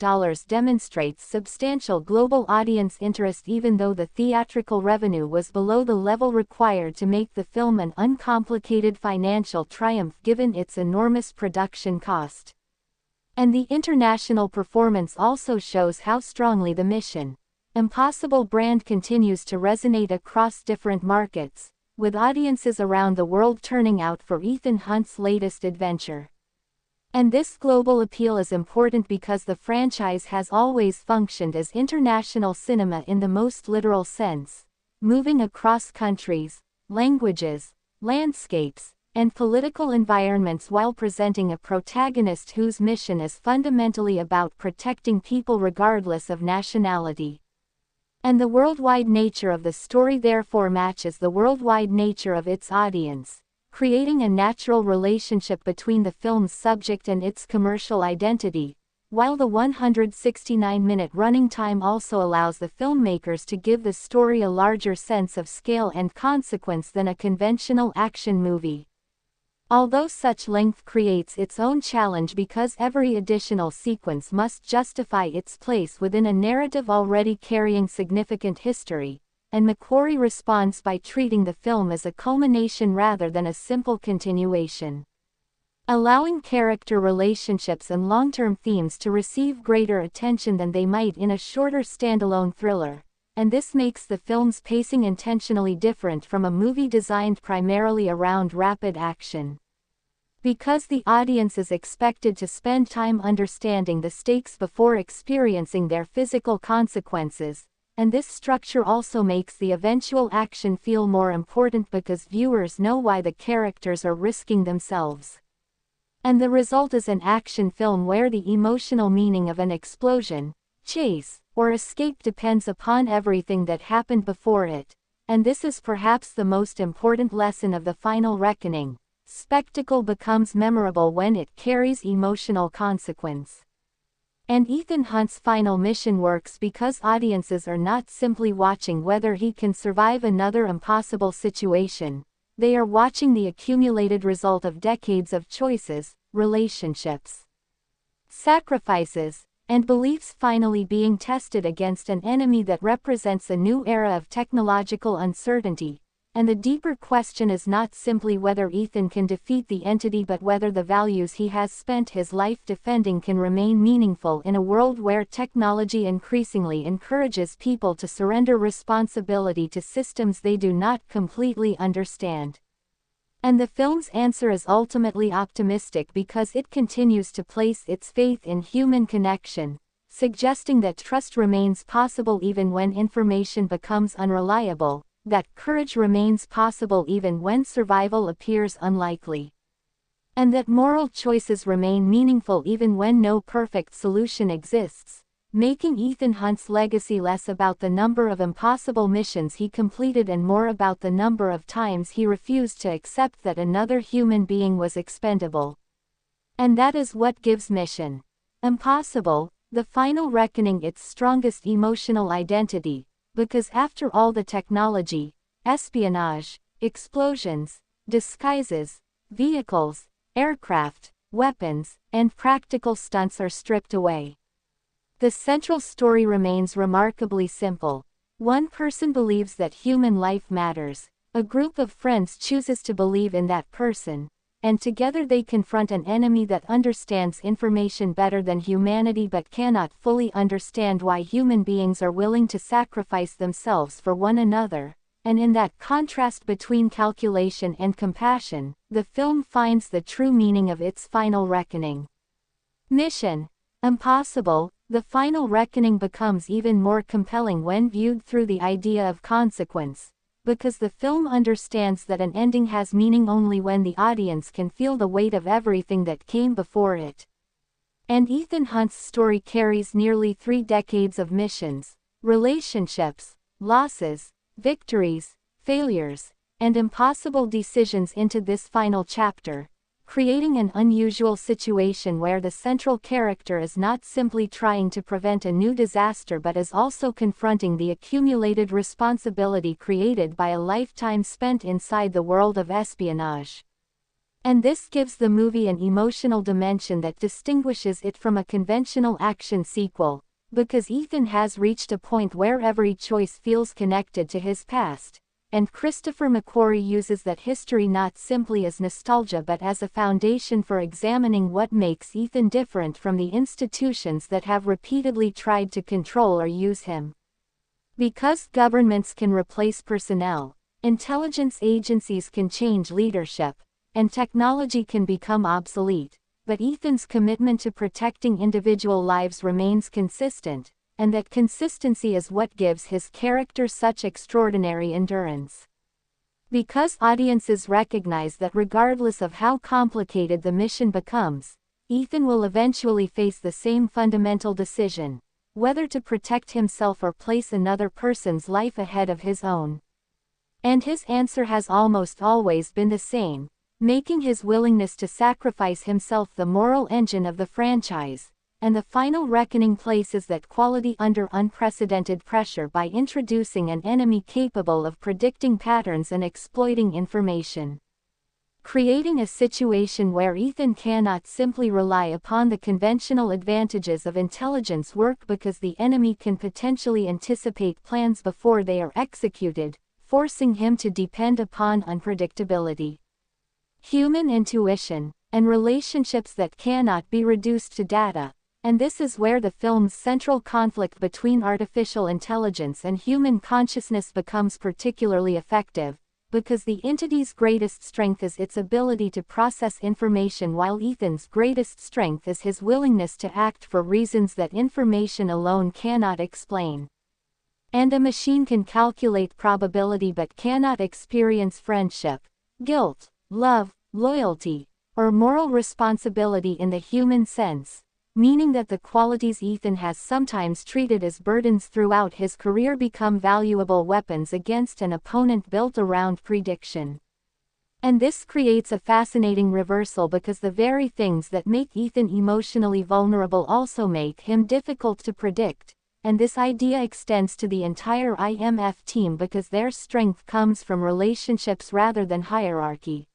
demonstrates substantial global audience interest even though the theatrical revenue was below the level required to make the film an uncomplicated financial triumph given its enormous production cost. And the international performance also shows how strongly the Mission Impossible brand continues to resonate across different markets, with audiences around the world turning out for Ethan Hunt's latest adventure. And this global appeal is important because the franchise has always functioned as international cinema in the most literal sense, moving across countries, languages, landscapes, and political environments while presenting a protagonist whose mission is fundamentally about protecting people regardless of nationality. And the worldwide nature of the story therefore matches the worldwide nature of its audience, creating a natural relationship between the film's subject and its commercial identity, while the 169-minute running time also allows the filmmakers to give the story a larger sense of scale and consequence than a conventional action movie. Although such length creates its own challenge because every additional sequence must justify its place within a narrative already carrying significant history, and McQuarrie responds by treating the film as a culmination rather than a simple continuation, allowing character relationships and long-term themes to receive greater attention than they might in a shorter standalone thriller, and this makes the film's pacing intentionally different from a movie designed primarily around rapid action. Because the audience is expected to spend time understanding the stakes before experiencing their physical consequences, and this structure also makes the eventual action feel more important because viewers know why the characters are risking themselves. And the result is an action film where the emotional meaning of an explosion, chase, or escape depends upon everything that happened before it, and this is perhaps the most important lesson of the final reckoning. Spectacle becomes memorable when it carries emotional consequence. And Ethan Hunt's final mission works because audiences are not simply watching whether he can survive another impossible situation, they are watching the accumulated result of decades of choices, relationships, sacrifices, and beliefs finally being tested against an enemy that represents a new era of technological uncertainty. And the deeper question is not simply whether Ethan can defeat the entity but whether the values he has spent his life defending can remain meaningful in a world where technology increasingly encourages people to surrender responsibility to systems they do not completely understand. And the film's answer is ultimately optimistic because it continues to place its faith in human connection, suggesting that trust remains possible even when information becomes unreliable, that courage remains possible even when survival appears unlikely, and that moral choices remain meaningful even when no perfect solution exists, making Ethan Hunt's legacy less about the number of impossible missions he completed and more about the number of times he refused to accept that another human being was expendable. And that is what gives Mission Impossible, The Final Reckoning its strongest emotional identity. Because after all the technology, espionage, explosions, disguises, vehicles, aircraft, weapons, and practical stunts are stripped away, the central story remains remarkably simple. One person believes that human life matters, a group of friends chooses to believe in that person, and together they confront an enemy that understands information better than humanity but cannot fully understand why human beings are willing to sacrifice themselves for one another. And in that contrast between calculation and compassion, the film finds the true meaning of its final reckoning. Mission Impossible, The Final Reckoning becomes even more compelling when viewed through the idea of consequence, because the film understands that an ending has meaning only when the audience can feel the weight of everything that came before it. And Ethan Hunt's story carries nearly 3 decades of missions, relationships, losses, victories, failures, and impossible decisions into this final chapter, creating an unusual situation where the central character is not simply trying to prevent a new disaster but is also confronting the accumulated responsibility created by a lifetime spent inside the world of espionage. And this gives the movie an emotional dimension that distinguishes it from a conventional action sequel, because Ethan has reached a point where every choice feels connected to his past. And Christopher McQuarrie uses that history not simply as nostalgia but as a foundation for examining what makes Ethan different from the institutions that have repeatedly tried to control or use him. Because governments can replace personnel, intelligence agencies can change leadership, and technology can become obsolete, but Ethan's commitment to protecting individual lives remains consistent. And that consistency is what gives his character such extraordinary endurance. Because audiences recognize that regardless of how complicated the mission becomes, Ethan will eventually face the same fundamental decision, whether to protect himself or place another person's life ahead of his own. And his answer has almost always been the same, making his willingness to sacrifice himself the moral engine of the franchise. And the final reckoning places that quality under unprecedented pressure by introducing an enemy capable of predicting patterns and exploiting information, creating a situation where Ethan cannot simply rely upon the conventional advantages of intelligence work because the enemy can potentially anticipate plans before they are executed, forcing him to depend upon unpredictability, human intuition, and relationships that cannot be reduced to data. And this is where the film's central conflict between artificial intelligence and human consciousness becomes particularly effective, because the entity's greatest strength is its ability to process information while Ethan's greatest strength is his willingness to act for reasons that information alone cannot explain. And a machine can calculate probability but cannot experience friendship, guilt, love, loyalty, or moral responsibility in the human sense, meaning that the qualities Ethan has sometimes treated as burdens throughout his career become valuable weapons against an opponent built around prediction. And this creates a fascinating reversal because the very things that make Ethan emotionally vulnerable also make him difficult to predict, and this idea extends to the entire IMF team because their strength comes from relationships rather than hierarchy.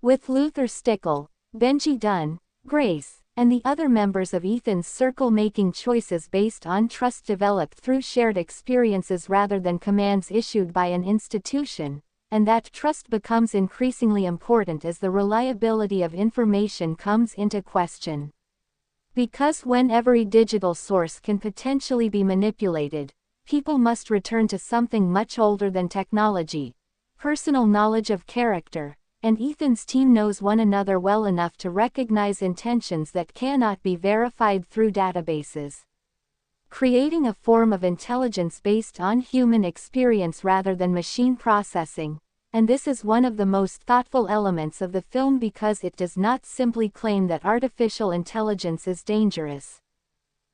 With Luther Stickle, Benji Dunn, Grace, and the other members of Ethan's circle making choices based on trust developed through shared experiences rather than commands issued by an institution, and that trust becomes increasingly important as the reliability of information comes into question. Because when every digital source can potentially be manipulated, people must return to something much older than technology: personal knowledge of character. And Ethan's team knows one another well enough to recognize intentions that cannot be verified through databases. Creating a form of intelligence based on human experience rather than machine processing, and this is one of the most thoughtful elements of the film because it does not simply claim that artificial intelligence is dangerous.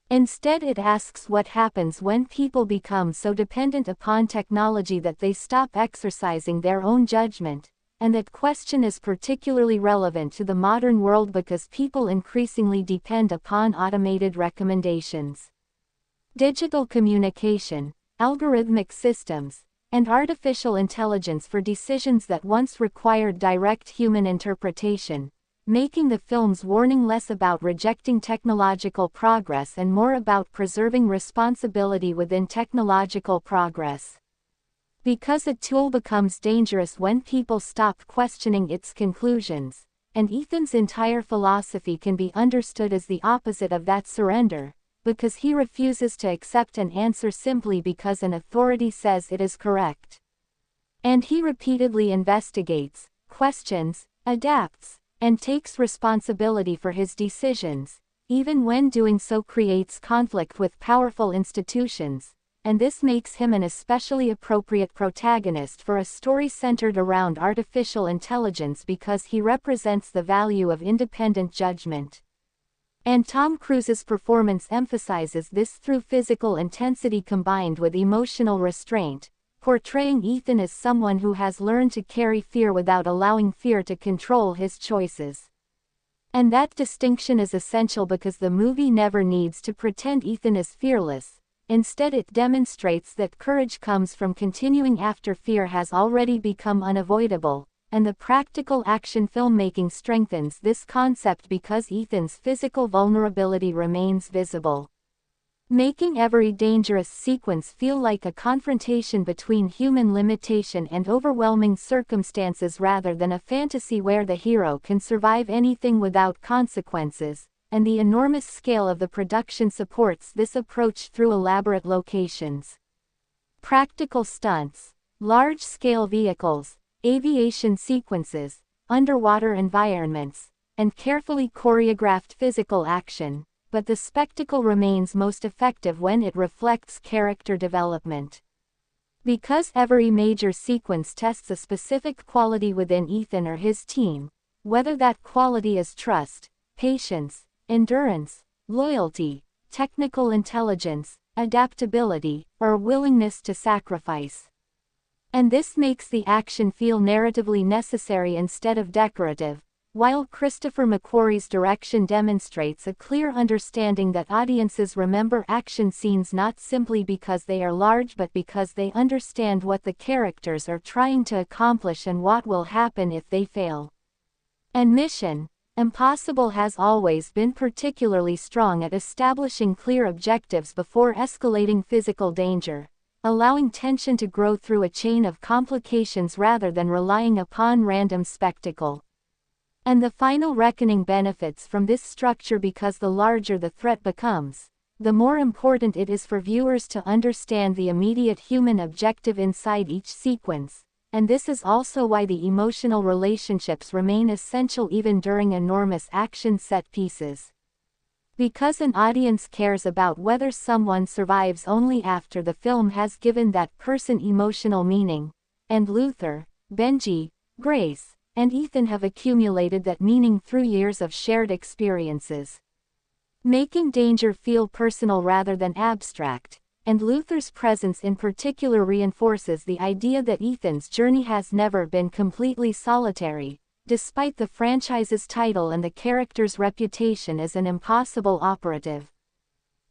Instead, it asks what happens when people become so dependent upon technology that they stop exercising their own judgment. And that question is particularly relevant to the modern world because people increasingly depend upon automated recommendations. Digital communication, algorithmic systems, and artificial intelligence for decisions that once required direct human interpretation, making the film's warning less about rejecting technological progress and more about preserving responsibility within technological progress. Because a tool becomes dangerous when people stop questioning its conclusions, and Ethan's entire philosophy can be understood as the opposite of that surrender, because he refuses to accept an answer simply because an authority says it is correct. And he repeatedly investigates, questions, adapts, and takes responsibility for his decisions, even when doing so creates conflict with powerful institutions. And this makes him an especially appropriate protagonist for a story centered around artificial intelligence because he represents the value of independent judgment. And Tom Cruise's performance emphasizes this through physical intensity combined with emotional restraint, portraying Ethan as someone who has learned to carry fear without allowing fear to control his choices. And that distinction is essential because the movie never needs to pretend Ethan is fearless. Instead, it demonstrates that courage comes from continuing after fear has already become unavoidable, and the practical action filmmaking strengthens this concept because Ethan's physical vulnerability remains visible, making every dangerous sequence feel like a confrontation between human limitation and overwhelming circumstances rather than a fantasy where the hero can survive anything without consequences. And the enormous scale of the production supports this approach through elaborate locations, practical stunts, large-scale vehicles, aviation sequences, underwater environments, and carefully choreographed physical action, but the spectacle remains most effective when it reflects character development. Because every major sequence tests a specific quality within Ethan or his team, whether that quality is trust, patience, endurance, loyalty, technical intelligence, adaptability, or willingness to sacrifice. And this makes the action feel narratively necessary instead of decorative, while Christopher McQuarrie's direction demonstrates a clear understanding that audiences remember action scenes not simply because they are large but because they understand what the characters are trying to accomplish and what will happen if they fail. And Mission Impossible has always been particularly strong at establishing clear objectives before escalating physical danger, allowing tension to grow through a chain of complications rather than relying upon random spectacle. And the final reckoning benefits from this structure because the larger the threat becomes, the more important it is for viewers to understand the immediate human objective inside each sequence, and this is also why the emotional relationships remain essential even during enormous action set pieces. Because an audience cares about whether someone survives only after the film has given that person emotional meaning, and Luther, Benji, Grace, and Ethan have accumulated that meaning through years of shared experiences, making danger feel personal rather than abstract. And Luther's presence in particular reinforces the idea that Ethan's journey has never been completely solitary, despite the franchise's title and the character's reputation as an impossible operative.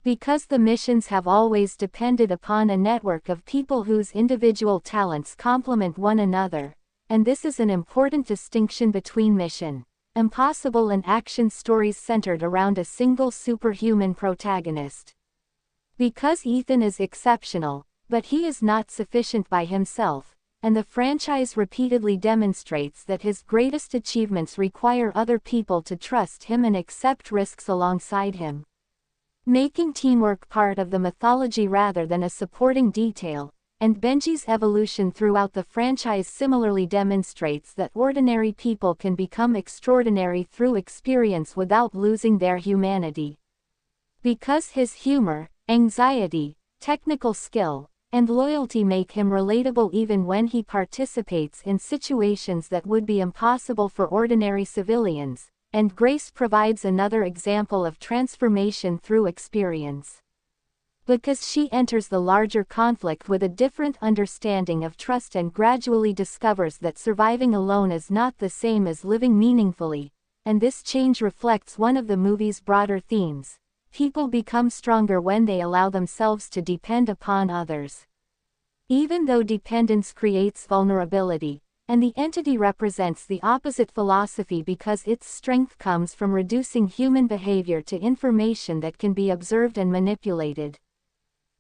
Because the missions have always depended upon a network of people whose individual talents complement one another, and this is an important distinction between Mission Impossible and action stories centered around a single superhuman protagonist. Because Ethan is exceptional, but he is not sufficient by himself, and the franchise repeatedly demonstrates that his greatest achievements require other people to trust him and accept risks alongside him, making teamwork part of the mythology rather than a supporting detail. And Benji's evolution throughout the franchise similarly demonstrates that ordinary people can become extraordinary through experience without losing their humanity. Because his humor, anxiety, technical skill, and loyalty make him relatable even when he participates in situations that would be impossible for ordinary civilians, and Grace provides another example of transformation through experience. Because she enters the larger conflict with a different understanding of trust and gradually discovers that surviving alone is not the same as living meaningfully, and this change reflects one of the movie's broader themes. People become stronger when they allow themselves to depend upon others. Even though dependence creates vulnerability, and the entity represents the opposite philosophy because its strength comes from reducing human behavior to information that can be observed and manipulated.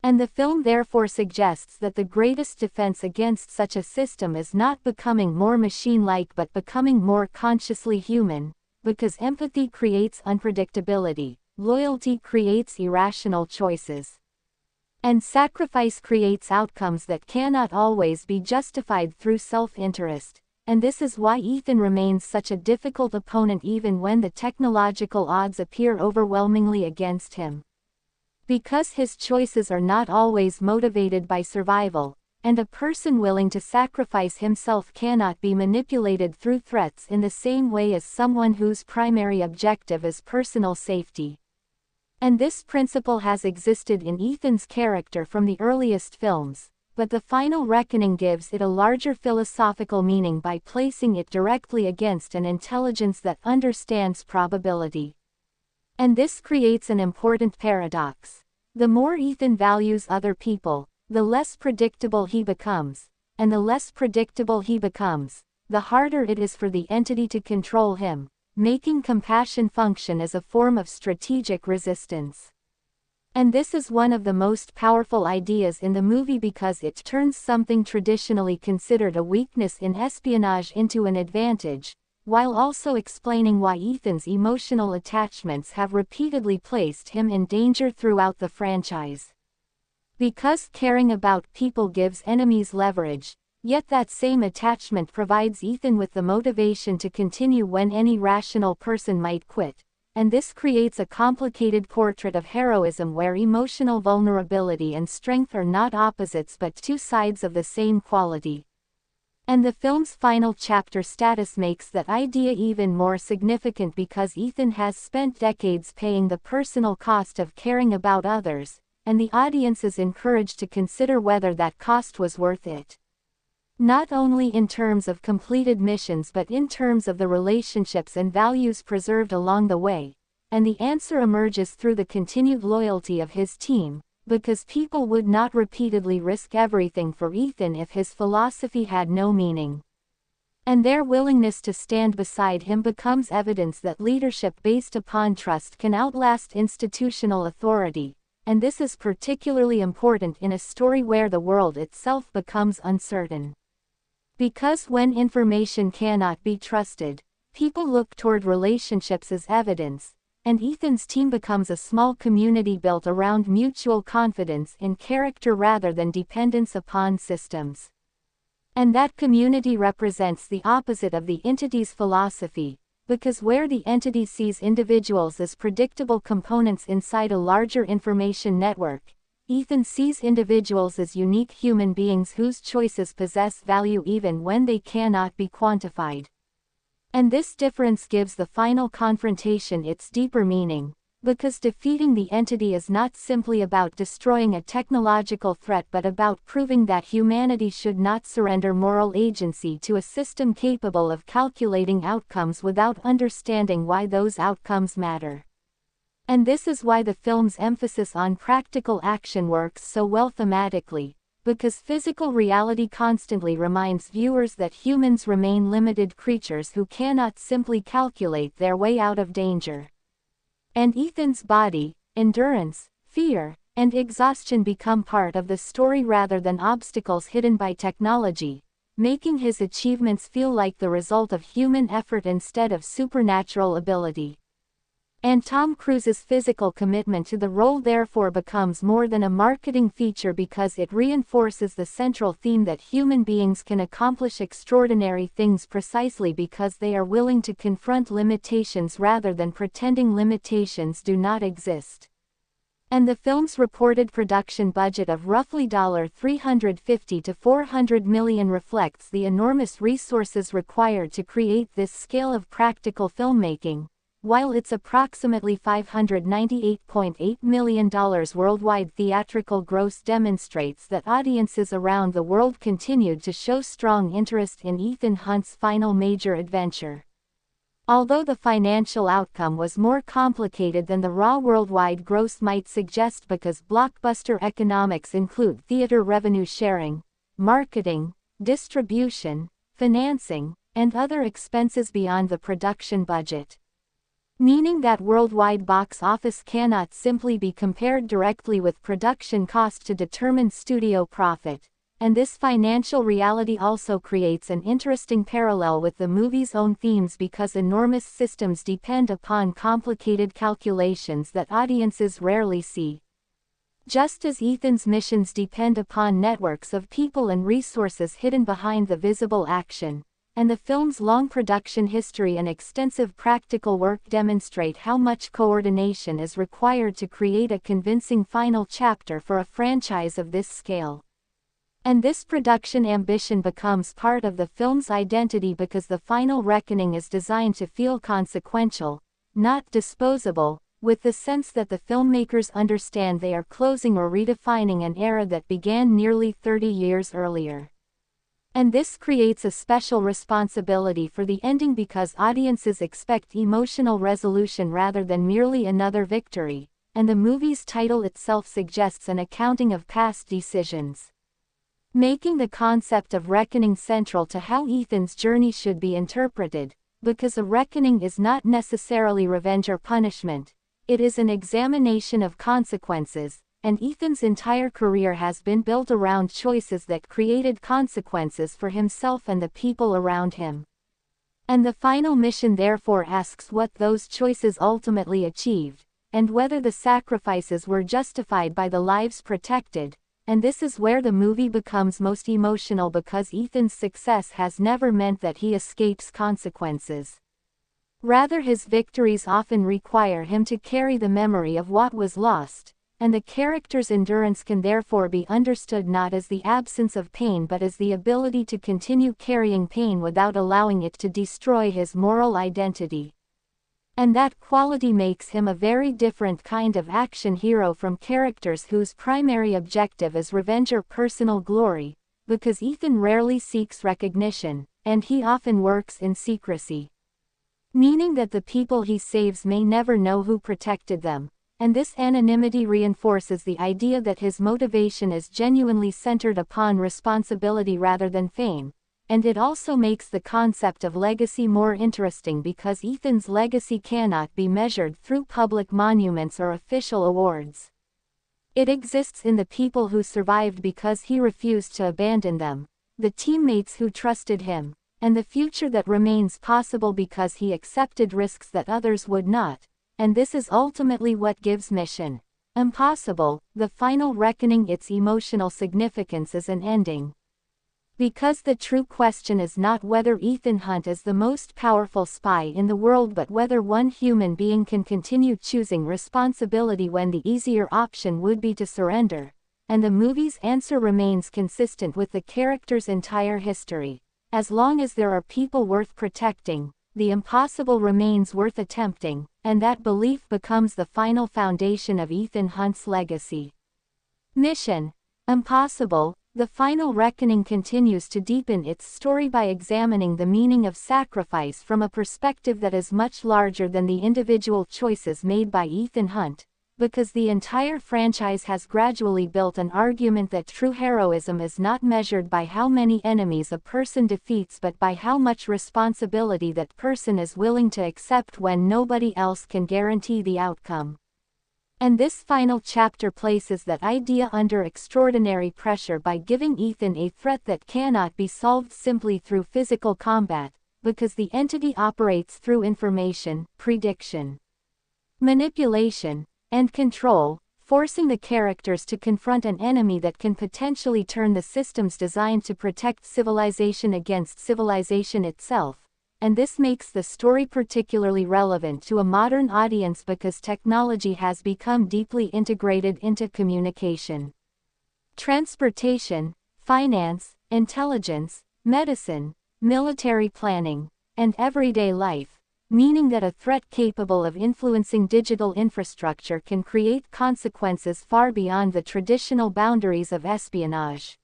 And the film therefore suggests that the greatest defense against such a system is not becoming more machine-like but becoming more consciously human, because empathy creates unpredictability. Loyalty creates irrational choices, and sacrifice creates outcomes that cannot always be justified through self-interest, and this is why Ethan remains such a difficult opponent even when the technological odds appear overwhelmingly against him. Because his choices are not always motivated by survival, and a person willing to sacrifice himself cannot be manipulated through threats in the same way as someone whose primary objective is personal safety. And this principle has existed in Ethan's character from the earliest films, but the final reckoning gives it a larger philosophical meaning by placing it directly against an intelligence that understands probability. And this creates an important paradox. The more Ethan values other people, the less predictable he becomes, and the less predictable he becomes, the harder it is for the entity to control him, making compassion function as a form of strategic resistance. And this is one of the most powerful ideas in the movie because it turns something traditionally considered a weakness in espionage into an advantage, while also explaining why Ethan's emotional attachments have repeatedly placed him in danger throughout the franchise. Because caring about people gives enemies leverage, yet that same attachment provides Ethan with the motivation to continue when any rational person might quit, and this creates a complicated portrait of heroism where emotional vulnerability and strength are not opposites but two sides of the same quality. And the film's final chapter status makes that idea even more significant because Ethan has spent decades paying the personal cost of caring about others, and the audience is encouraged to consider whether that cost was worth it. Not only in terms of completed missions but in terms of the relationships and values preserved along the way, and the answer emerges through the continued loyalty of his team, because people would not repeatedly risk everything for Ethan if his philosophy had no meaning. And their willingness to stand beside him becomes evidence that leadership based upon trust can outlast institutional authority, and this is particularly important in a story where the world itself becomes uncertain. Because when information cannot be trusted, people look toward relationships as evidence, and Ethan's team becomes a small community built around mutual confidence in character rather than dependence upon systems. And that community represents the opposite of the entity's philosophy, because where the entity sees individuals as predictable components inside a larger information network, Ethan sees individuals as unique human beings whose choices possess value even when they cannot be quantified. And this difference gives the final confrontation its deeper meaning, because defeating the entity is not simply about destroying a technological threat but about proving that humanity should not surrender moral agency to a system capable of calculating outcomes without understanding why those outcomes matter. And this is why the film's emphasis on practical action works so well thematically, because physical reality constantly reminds viewers that humans remain limited creatures who cannot simply calculate their way out of danger. And Ethan's body, endurance, fear, and exhaustion become part of the story rather than obstacles hidden by technology, making his achievements feel like the result of human effort instead of supernatural ability. And Tom Cruise's physical commitment to the role therefore becomes more than a marketing feature because it reinforces the central theme that human beings can accomplish extraordinary things precisely because they are willing to confront limitations rather than pretending limitations do not exist. And the film's reported production budget of roughly $350 to $400 million reflects the enormous resources required to create this scale of practical filmmaking. While its approximately $598.8 million worldwide theatrical gross demonstrates that audiences around the world continued to show strong interest in Ethan Hunt's final major adventure. Although the financial outcome was more complicated than the raw worldwide gross might suggest because blockbuster economics include theater revenue sharing, marketing, distribution, financing, and other expenses beyond the production budget. Meaning that worldwide box office cannot simply be compared directly with production cost to determine studio profit, and this financial reality also creates an interesting parallel with the movie's own themes because enormous systems depend upon complicated calculations that audiences rarely see. Just as Ethan's missions depend upon networks of people and resources hidden behind the visible action, and the film's long production history and extensive practical work demonstrate how much coordination is required to create a convincing final chapter for a franchise of this scale. And this production ambition becomes part of the film's identity because the final reckoning is designed to feel consequential, not disposable, with the sense that the filmmakers understand they are closing or redefining an era that began nearly 30 years earlier. And this creates a special responsibility for the ending because audiences expect emotional resolution rather than merely another victory, and the movie's title itself suggests an accounting of past decisions, making the concept of reckoning central to how Ethan's journey should be interpreted, because a reckoning is not necessarily revenge or punishment, it is an examination of consequences. And Ethan's entire career has been built around choices that created consequences for himself and the people around him. And the final mission therefore asks what those choices ultimately achieved, and whether the sacrifices were justified by the lives protected, and this is where the movie becomes most emotional because Ethan's success has never meant that he escapes consequences. Rather, his victories often require him to carry the memory of what was lost. And the character's endurance can therefore be understood not as the absence of pain but as the ability to continue carrying pain without allowing it to destroy his moral identity. And that quality makes him a very different kind of action hero from characters whose primary objective is revenge or personal glory, because Ethan rarely seeks recognition, and he often works in secrecy. Meaning that the people he saves may never know who protected them. And this anonymity reinforces the idea that his motivation is genuinely centered upon responsibility rather than fame, and it also makes the concept of legacy more interesting because Ethan's legacy cannot be measured through public monuments or official awards. It exists in the people who survived because he refused to abandon them, the teammates who trusted him, and the future that remains possible because he accepted risks that others would not. And this is ultimately what gives Mission Impossible, the final reckoning its emotional significance as an ending. Because the true question is not whether Ethan Hunt is the most powerful spy in the world but whether one human being can continue choosing responsibility when the easier option would be to surrender. And the movie's answer remains consistent with the character's entire history. As long as there are people worth protecting, the impossible remains worth attempting, and that belief becomes the final foundation of Ethan Hunt's legacy. Mission Impossible. The Final Reckoning continues to deepen its story by examining the meaning of sacrifice from a perspective that is much larger than the individual choices made by Ethan Hunt, because the entire franchise has gradually built an argument that true heroism is not measured by how many enemies a person defeats but by how much responsibility that person is willing to accept when nobody else can guarantee the outcome. And this final chapter places that idea under extraordinary pressure by giving Ethan a threat that cannot be solved simply through physical combat, because the entity operates through information, prediction, manipulation, and control, forcing the characters to confront an enemy that can potentially turn the systems designed to protect civilization against civilization itself. And this makes the story particularly relevant to a modern audience because technology has become deeply integrated into communication, transportation, finance, intelligence, medicine, military planning, and everyday life, meaning that a threat capable of influencing digital infrastructure can create consequences far beyond the traditional boundaries of espionage.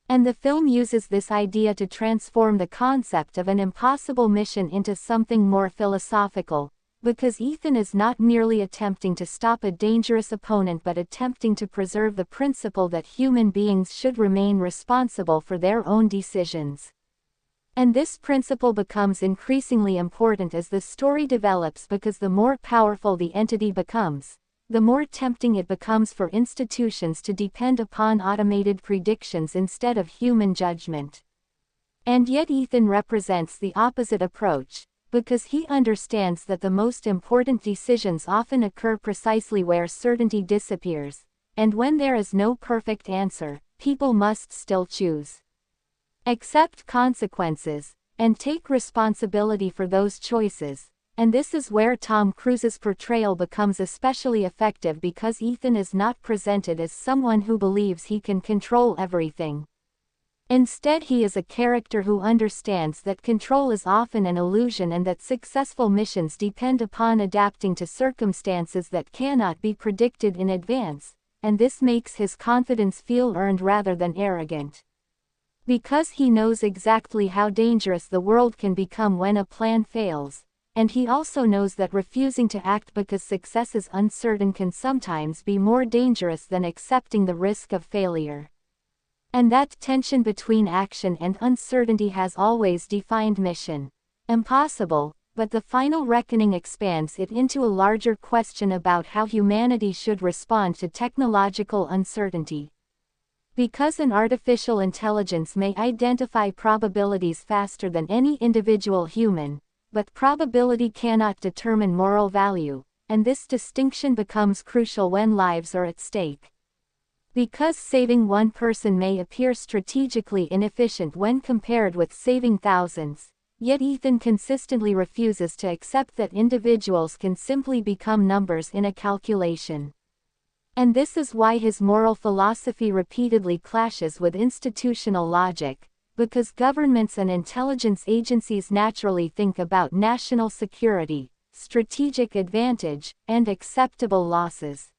And the film uses this idea to transform the concept of an impossible mission into something more philosophical, because Ethan is not merely attempting to stop a dangerous opponent but attempting to preserve the principle that human beings should remain responsible for their own decisions. And this principle becomes increasingly important as the story develops because the more powerful the entity becomes, the more tempting it becomes for institutions to depend upon automated predictions instead of human judgment. And yet Ethan represents the opposite approach, because he understands that the most important decisions often occur precisely where certainty disappears, and when there is no perfect answer, people must still choose, accept consequences, and take responsibility for those choices. And this is where Tom Cruise's portrayal becomes especially effective because Ethan is not presented as someone who believes he can control everything. Instead, he is a character who understands that control is often an illusion and that successful missions depend upon adapting to circumstances that cannot be predicted in advance, and this makes his confidence feel earned rather than arrogant. Because he knows exactly how dangerous the world can become when a plan fails. And he also knows that refusing to act because success is uncertain can sometimes be more dangerous than accepting the risk of failure. And that tension between action and uncertainty has always defined Mission Impossible, but the Final Reckoning expands it into a larger question about how humanity should respond to technological uncertainty. Because an artificial intelligence may identify probabilities faster than any individual human, but probability cannot determine moral value, and this distinction becomes crucial when lives are at stake. Because saving one person may appear strategically inefficient when compared with saving thousands, yet Ethan consistently refuses to accept that individuals can simply become numbers in a calculation. And this is why his moral philosophy repeatedly clashes with institutional logic. Because governments and intelligence agencies naturally think about national security, strategic advantage, and acceptable losses.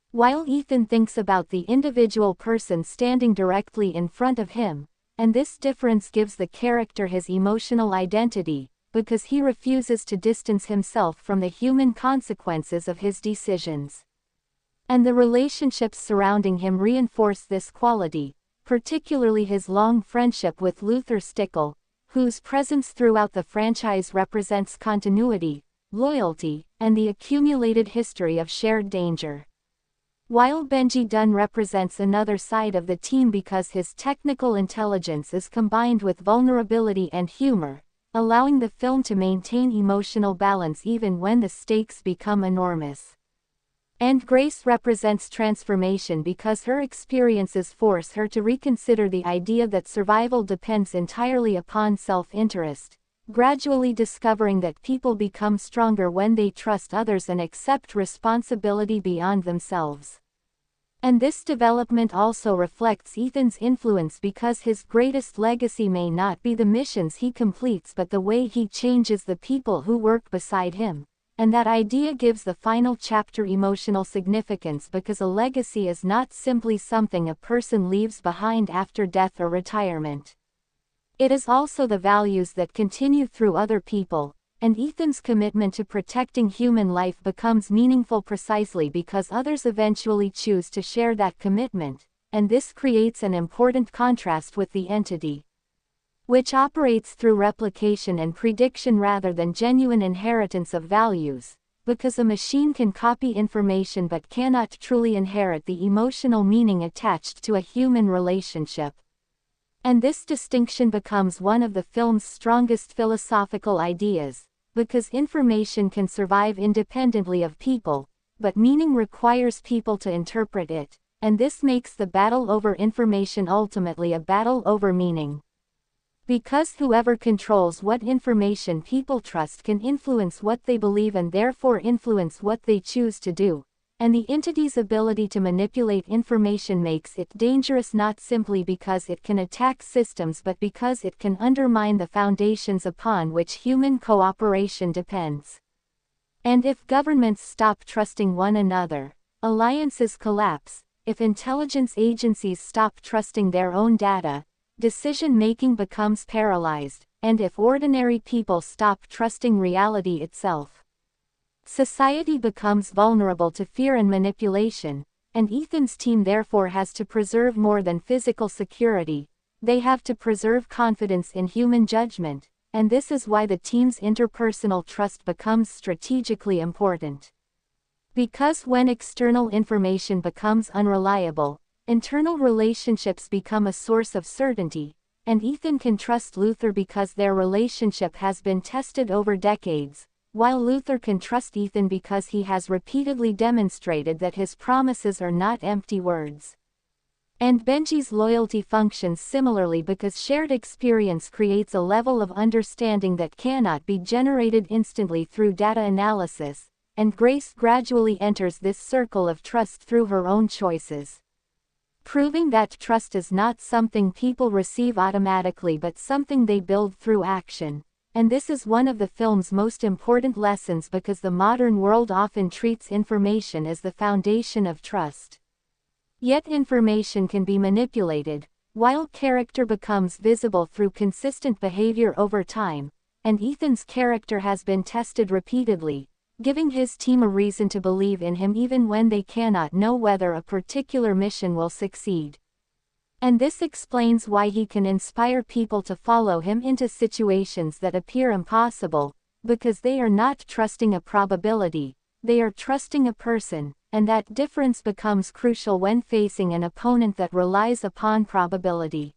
While Ethan thinks about the individual person standing directly in front of him, and this difference gives the character his emotional identity, because he refuses to distance himself from the human consequences of his decisions. And the relationships surrounding him reinforce this quality. Particularly his long friendship with Luther Stickle, whose presence throughout the franchise represents continuity, loyalty, and the accumulated history of shared danger. While Benji Dunn represents another side of the team because his technical intelligence is combined with vulnerability and humor, allowing the film to maintain emotional balance even when the stakes become enormous. And Grace represents transformation because her experiences force her to reconsider the idea that survival depends entirely upon self-interest, gradually discovering that people become stronger when they trust others and accept responsibility beyond themselves. And this development also reflects Ethan's influence because his greatest legacy may not be the missions he completes but the way he changes the people who work beside him. And that idea gives the final chapter emotional significance because a legacy is not simply something a person leaves behind after death or retirement. It is also the values that continue through other people, and Ethan's commitment to protecting human life becomes meaningful precisely because others eventually choose to share that commitment, and this creates an important contrast with the entity, which operates through replication and prediction rather than genuine inheritance of values, because a machine can copy information but cannot truly inherit the emotional meaning attached to a human relationship. And this distinction becomes one of the film's strongest philosophical ideas, because information can survive independently of people, but meaning requires people to interpret it, and this makes the battle over information ultimately a battle over meaning. Because whoever controls what information people trust can influence what they believe and therefore influence what they choose to do, and the entity's ability to manipulate information makes it dangerous not simply because it can attack systems but because it can undermine the foundations upon which human cooperation depends. And if governments stop trusting one another, alliances collapse. If intelligence agencies stop trusting their own data, decision-making becomes paralyzed, and if ordinary people stop trusting reality itself, society becomes vulnerable to fear and manipulation, and Ethan's team therefore has to preserve more than physical security. They have to preserve confidence in human judgment, and this is why the team's interpersonal trust becomes strategically important. Because when external information becomes unreliable, internal relationships become a source of certainty, and Ethan can trust Luther because their relationship has been tested over decades, while Luther can trust Ethan because he has repeatedly demonstrated that his promises are not empty words. And Benji's loyalty functions similarly because shared experience creates a level of understanding that cannot be generated instantly through data analysis, and Grace gradually enters this circle of trust through her own choices, proving that trust is not something people receive automatically but something they build through action. And this is one of the film's most important lessons because the modern world often treats information as the foundation of trust. Yet information can be manipulated, while character becomes visible through consistent behavior over time, and Ethan's character has been tested repeatedly, giving his team a reason to believe in him even when they cannot know whether a particular mission will succeed. And this explains why he can inspire people to follow him into situations that appear impossible, because they are not trusting a probability, they are trusting a person, and that difference becomes crucial when facing an opponent that relies upon probability.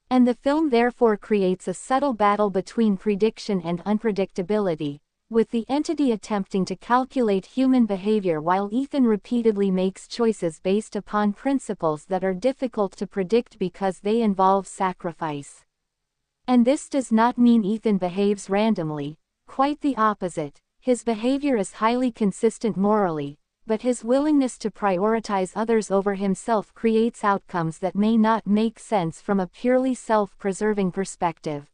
And the film therefore creates a subtle battle between prediction and unpredictability, with the entity attempting to calculate human behavior while Ethan repeatedly makes choices based upon principles that are difficult to predict because they involve sacrifice. And this does not mean Ethan behaves randomly, quite the opposite. His behavior is highly consistent morally, but his willingness to prioritize others over himself creates outcomes that may not make sense from a purely self-preserving perspective.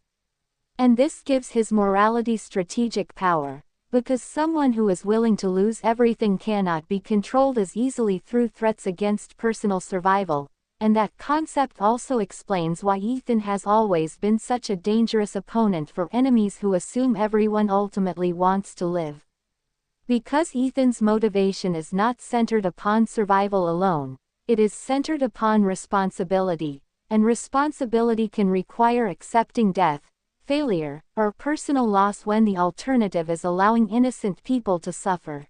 And this gives his morality strategic power, because someone who is willing to lose everything cannot be controlled as easily through threats against personal survival, and that concept also explains why Ethan has always been such a dangerous opponent for enemies who assume everyone ultimately wants to live. Because Ethan's motivation is not centered upon survival alone, it is centered upon responsibility, and responsibility can require accepting death, failure, or personal loss when the alternative is allowing innocent people to suffer.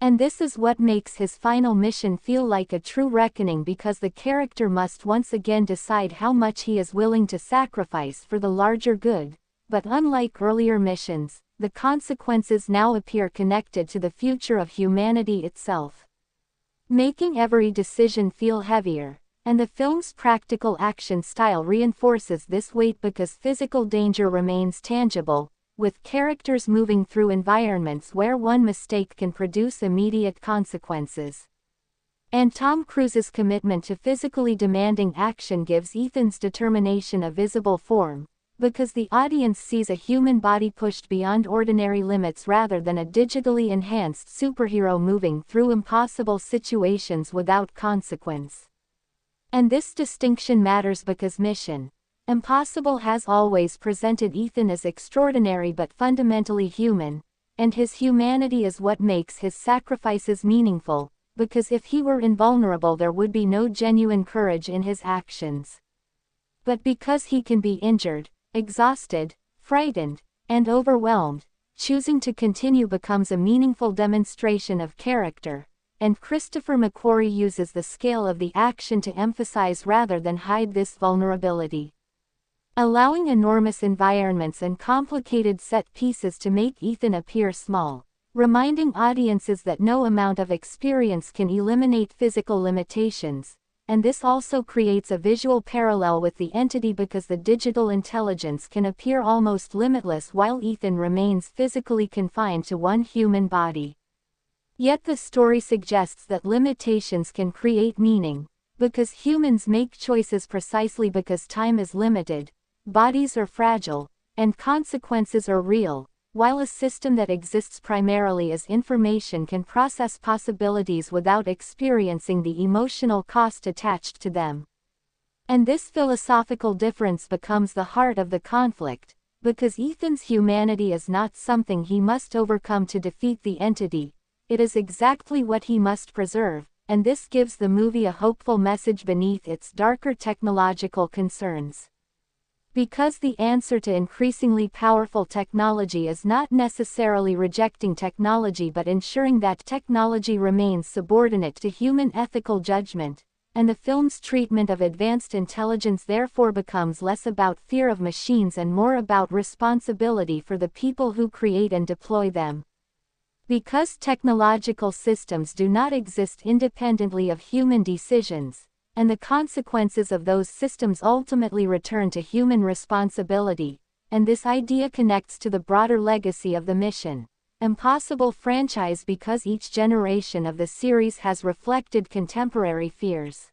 And this is what makes his final mission feel like a true reckoning because the character must once again decide how much he is willing to sacrifice for the larger good, but unlike earlier missions, the consequences now appear connected to the future of humanity itself, making every decision feel heavier. And the film's practical action style reinforces this weight because physical danger remains tangible, with characters moving through environments where one mistake can produce immediate consequences. And Tom Cruise's commitment to physically demanding action gives Ethan's determination a visible form, because the audience sees a human body pushed beyond ordinary limits rather than a digitally enhanced superhero moving through impossible situations without consequence. And this distinction matters because Mission Impossible has always presented Ethan as extraordinary but fundamentally human, and his humanity is what makes his sacrifices meaningful, because if he were invulnerable there would be no genuine courage in his actions. But because he can be injured, exhausted, frightened, and overwhelmed, choosing to continue becomes a meaningful demonstration of character. And Christopher McQuarrie uses the scale of the action to emphasize rather than hide this vulnerability, allowing enormous environments and complicated set pieces to make Ethan appear small, reminding audiences that no amount of experience can eliminate physical limitations. And this also creates a visual parallel with the entity because the digital intelligence can appear almost limitless while Ethan remains physically confined to one human body. Yet the story suggests that limitations can create meaning, because humans make choices precisely because time is limited, bodies are fragile, and consequences are real, while a system that exists primarily as information can process possibilities without experiencing the emotional cost attached to them. And this philosophical difference becomes the heart of the conflict, because Ethan's humanity is not something he must overcome to defeat the entity. It is exactly what he must preserve, and this gives the movie a hopeful message beneath its darker technological concerns. Because the answer to increasingly powerful technology is not necessarily rejecting technology but ensuring that technology remains subordinate to human ethical judgment, and the film's treatment of advanced intelligence therefore becomes less about fear of machines and more about responsibility for the people who create and deploy them. Because technological systems do not exist independently of human decisions, and the consequences of those systems ultimately return to human responsibility, and this idea connects to the broader legacy of the Mission Impossible franchise because each generation of the series has reflected contemporary fears.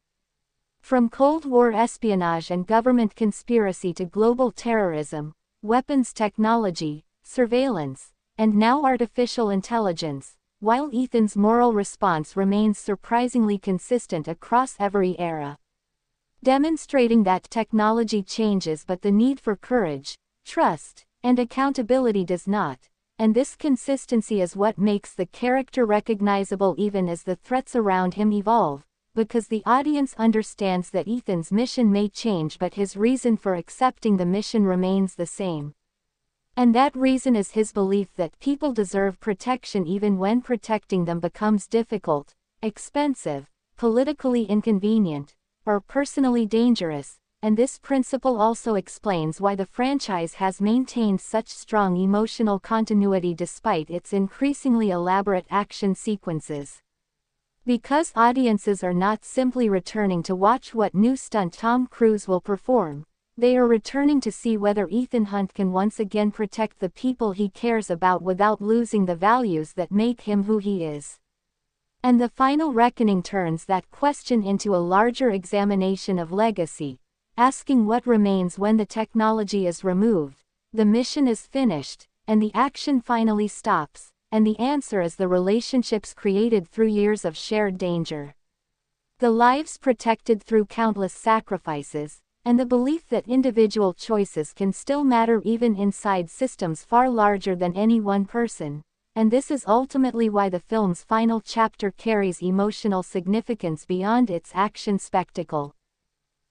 From Cold War espionage and government conspiracy to global terrorism, weapons technology, surveillance, and now artificial intelligence, while Ethan's moral response remains surprisingly consistent across every era, demonstrating that technology changes but the need for courage, trust, and accountability does not, and this consistency is what makes the character recognizable even as the threats around him evolve, because the audience understands that Ethan's mission may change but his reason for accepting the mission remains the same. And that reason is his belief that people deserve protection even when protecting them becomes difficult, expensive, politically inconvenient, or personally dangerous, and this principle also explains why the franchise has maintained such strong emotional continuity despite its increasingly elaborate action sequences. Because audiences are not simply returning to watch what new stunt Tom Cruise will perform, they are returning to see whether Ethan Hunt can once again protect the people he cares about without losing the values that make him who he is. And the final reckoning turns that question into a larger examination of legacy, asking what remains when the technology is removed, the mission is finished, and the action finally stops, and the answer is the relationships created through years of shared danger. The lives protected through countless sacrifices, and the belief that individual choices can still matter even inside systems far larger than any one person, and this is ultimately why the film's final chapter carries emotional significance beyond its action spectacle.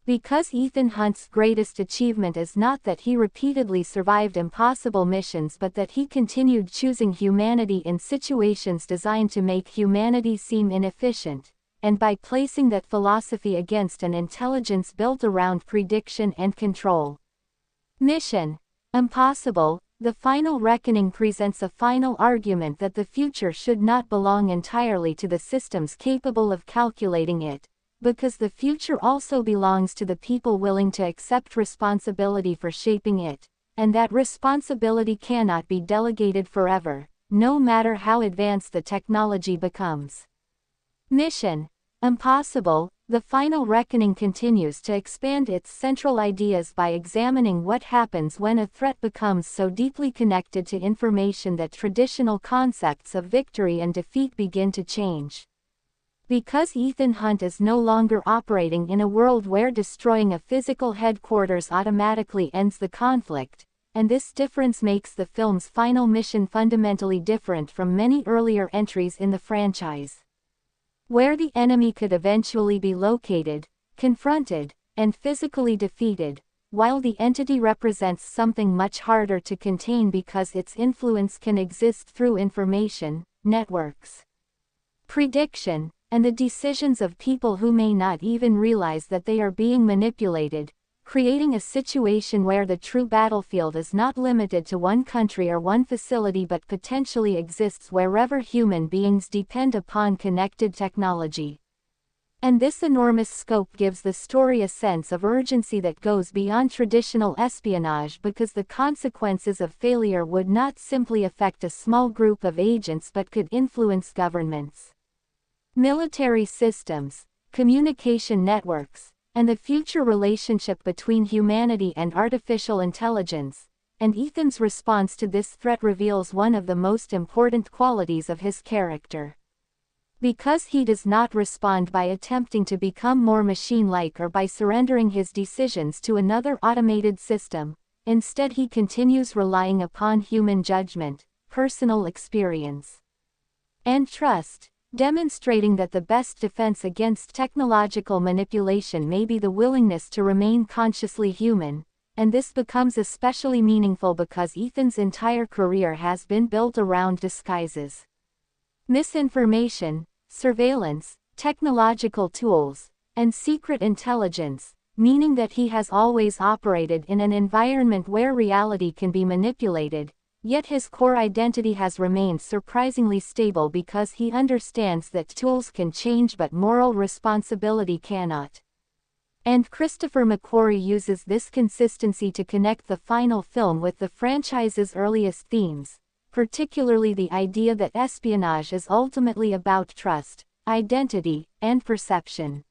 Because Ethan Hunt's greatest achievement is not that he repeatedly survived impossible missions but that he continued choosing humanity in situations designed to make humanity seem inefficient, and by placing that philosophy against an intelligence built around prediction and control. Mission Impossible, The Final Reckoning presents a final argument that the future should not belong entirely to the systems capable of calculating it, because the future also belongs to the people willing to accept responsibility for shaping it, and that responsibility cannot be delegated forever, no matter how advanced the technology becomes. Mission Impossible. The Final Reckoning continues to expand its central ideas by examining what happens when a threat becomes so deeply connected to information that traditional concepts of victory and defeat begin to change. Because Ethan Hunt is no longer operating in a world where destroying a physical headquarters automatically ends the conflict, and this difference makes the film's final mission fundamentally different from many earlier entries in the franchise. Where the enemy could eventually be located, confronted, and physically defeated, while the entity represents something much harder to contain because its influence can exist through information, networks, prediction, and the decisions of people who may not even realize that they are being manipulated, creating a situation where the true battlefield is not limited to one country or one facility but potentially exists wherever human beings depend upon connected technology. And this enormous scope gives the story a sense of urgency that goes beyond traditional espionage because the consequences of failure would not simply affect a small group of agents but could influence governments, military systems, communication networks, and the future relationship between humanity and artificial intelligence, and Ethan's response to this threat reveals one of the most important qualities of his character. Because he does not respond by attempting to become more machine-like or by surrendering his decisions to another automated system, instead he continues relying upon human judgment, personal experience, and trust, demonstrating that the best defense against technological manipulation may be the willingness to remain consciously human, and this becomes especially meaningful because Ethan's entire career has been built around disguises, misinformation, surveillance, technological tools, and secret intelligence, meaning that he has always operated in an environment where reality can be manipulated. Yet his core identity has remained surprisingly stable because he understands that tools can change but moral responsibility cannot. And Christopher McQuarrie uses this consistency to connect the final film with the franchise's earliest themes, particularly the idea that espionage is ultimately about trust, identity, and perception.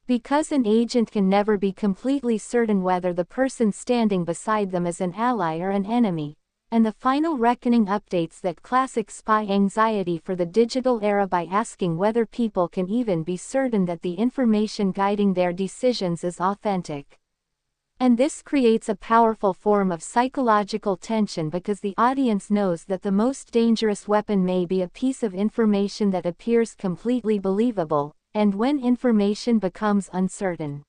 Because an agent can never be completely certain whether the person standing beside them is an ally or an enemy, and the Final Reckoning updates that classic spy anxiety for the digital era by asking whether people can even be certain that the information guiding their decisions is authentic. And this creates a powerful form of psychological tension because the audience knows that the most dangerous weapon may be a piece of information that appears completely believable, and when information becomes uncertain,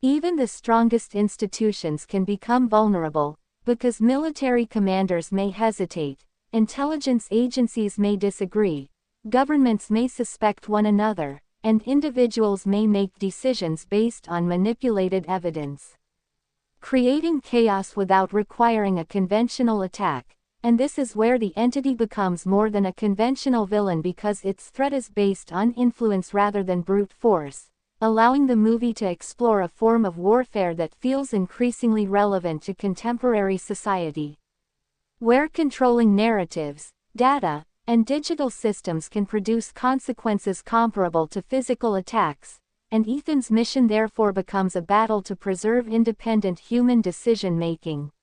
even the strongest institutions can become vulnerable. Because military commanders may hesitate, intelligence agencies may disagree, governments may suspect one another, and individuals may make decisions based on manipulated evidence, creating chaos without requiring a conventional attack. And this is where the entity becomes more than a conventional villain because its threat is based on influence rather than brute force, allowing the movie to explore a form of warfare that feels increasingly relevant to contemporary society, where controlling narratives, data, and digital systems can produce consequences comparable to physical attacks, and Ethan's mission therefore becomes a battle to preserve independent human decision-making.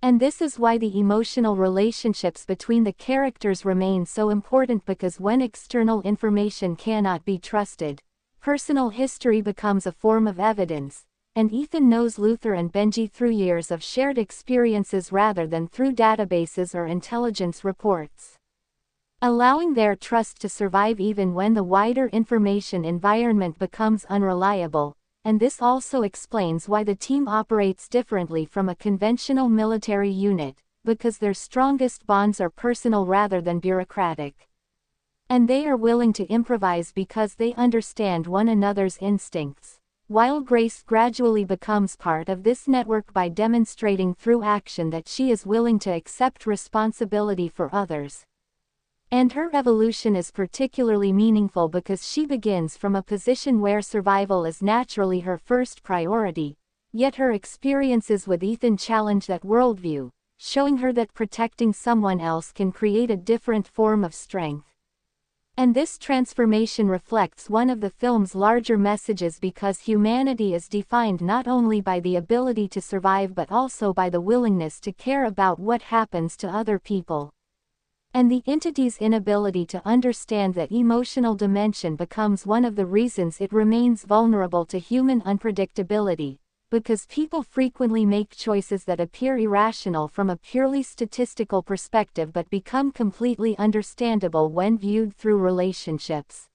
And this is why the emotional relationships between the characters remain so important because when external information cannot be trusted, personal history becomes a form of evidence, and Ethan knows Luther and Benji through years of shared experiences rather than through databases or intelligence reports, allowing their trust to survive even when the wider information environment becomes unreliable. And this also explains why the team operates differently from a conventional military unit, because their strongest bonds are personal rather than bureaucratic. And they are willing to improvise because they understand one another's instincts, while Grace gradually becomes part of this network by demonstrating through action that she is willing to accept responsibility for others. And her evolution is particularly meaningful because she begins from a position where survival is naturally her first priority, yet her experiences with Ethan challenge that worldview, showing her that protecting someone else can create a different form of strength. And this transformation reflects one of the film's larger messages because humanity is defined not only by the ability to survive but also by the willingness to care about what happens to other people. And the entity's inability to understand that emotional dimension becomes one of the reasons it remains vulnerable to human unpredictability, because people frequently make choices that appear irrational from a purely statistical perspective but become completely understandable when viewed through relationships,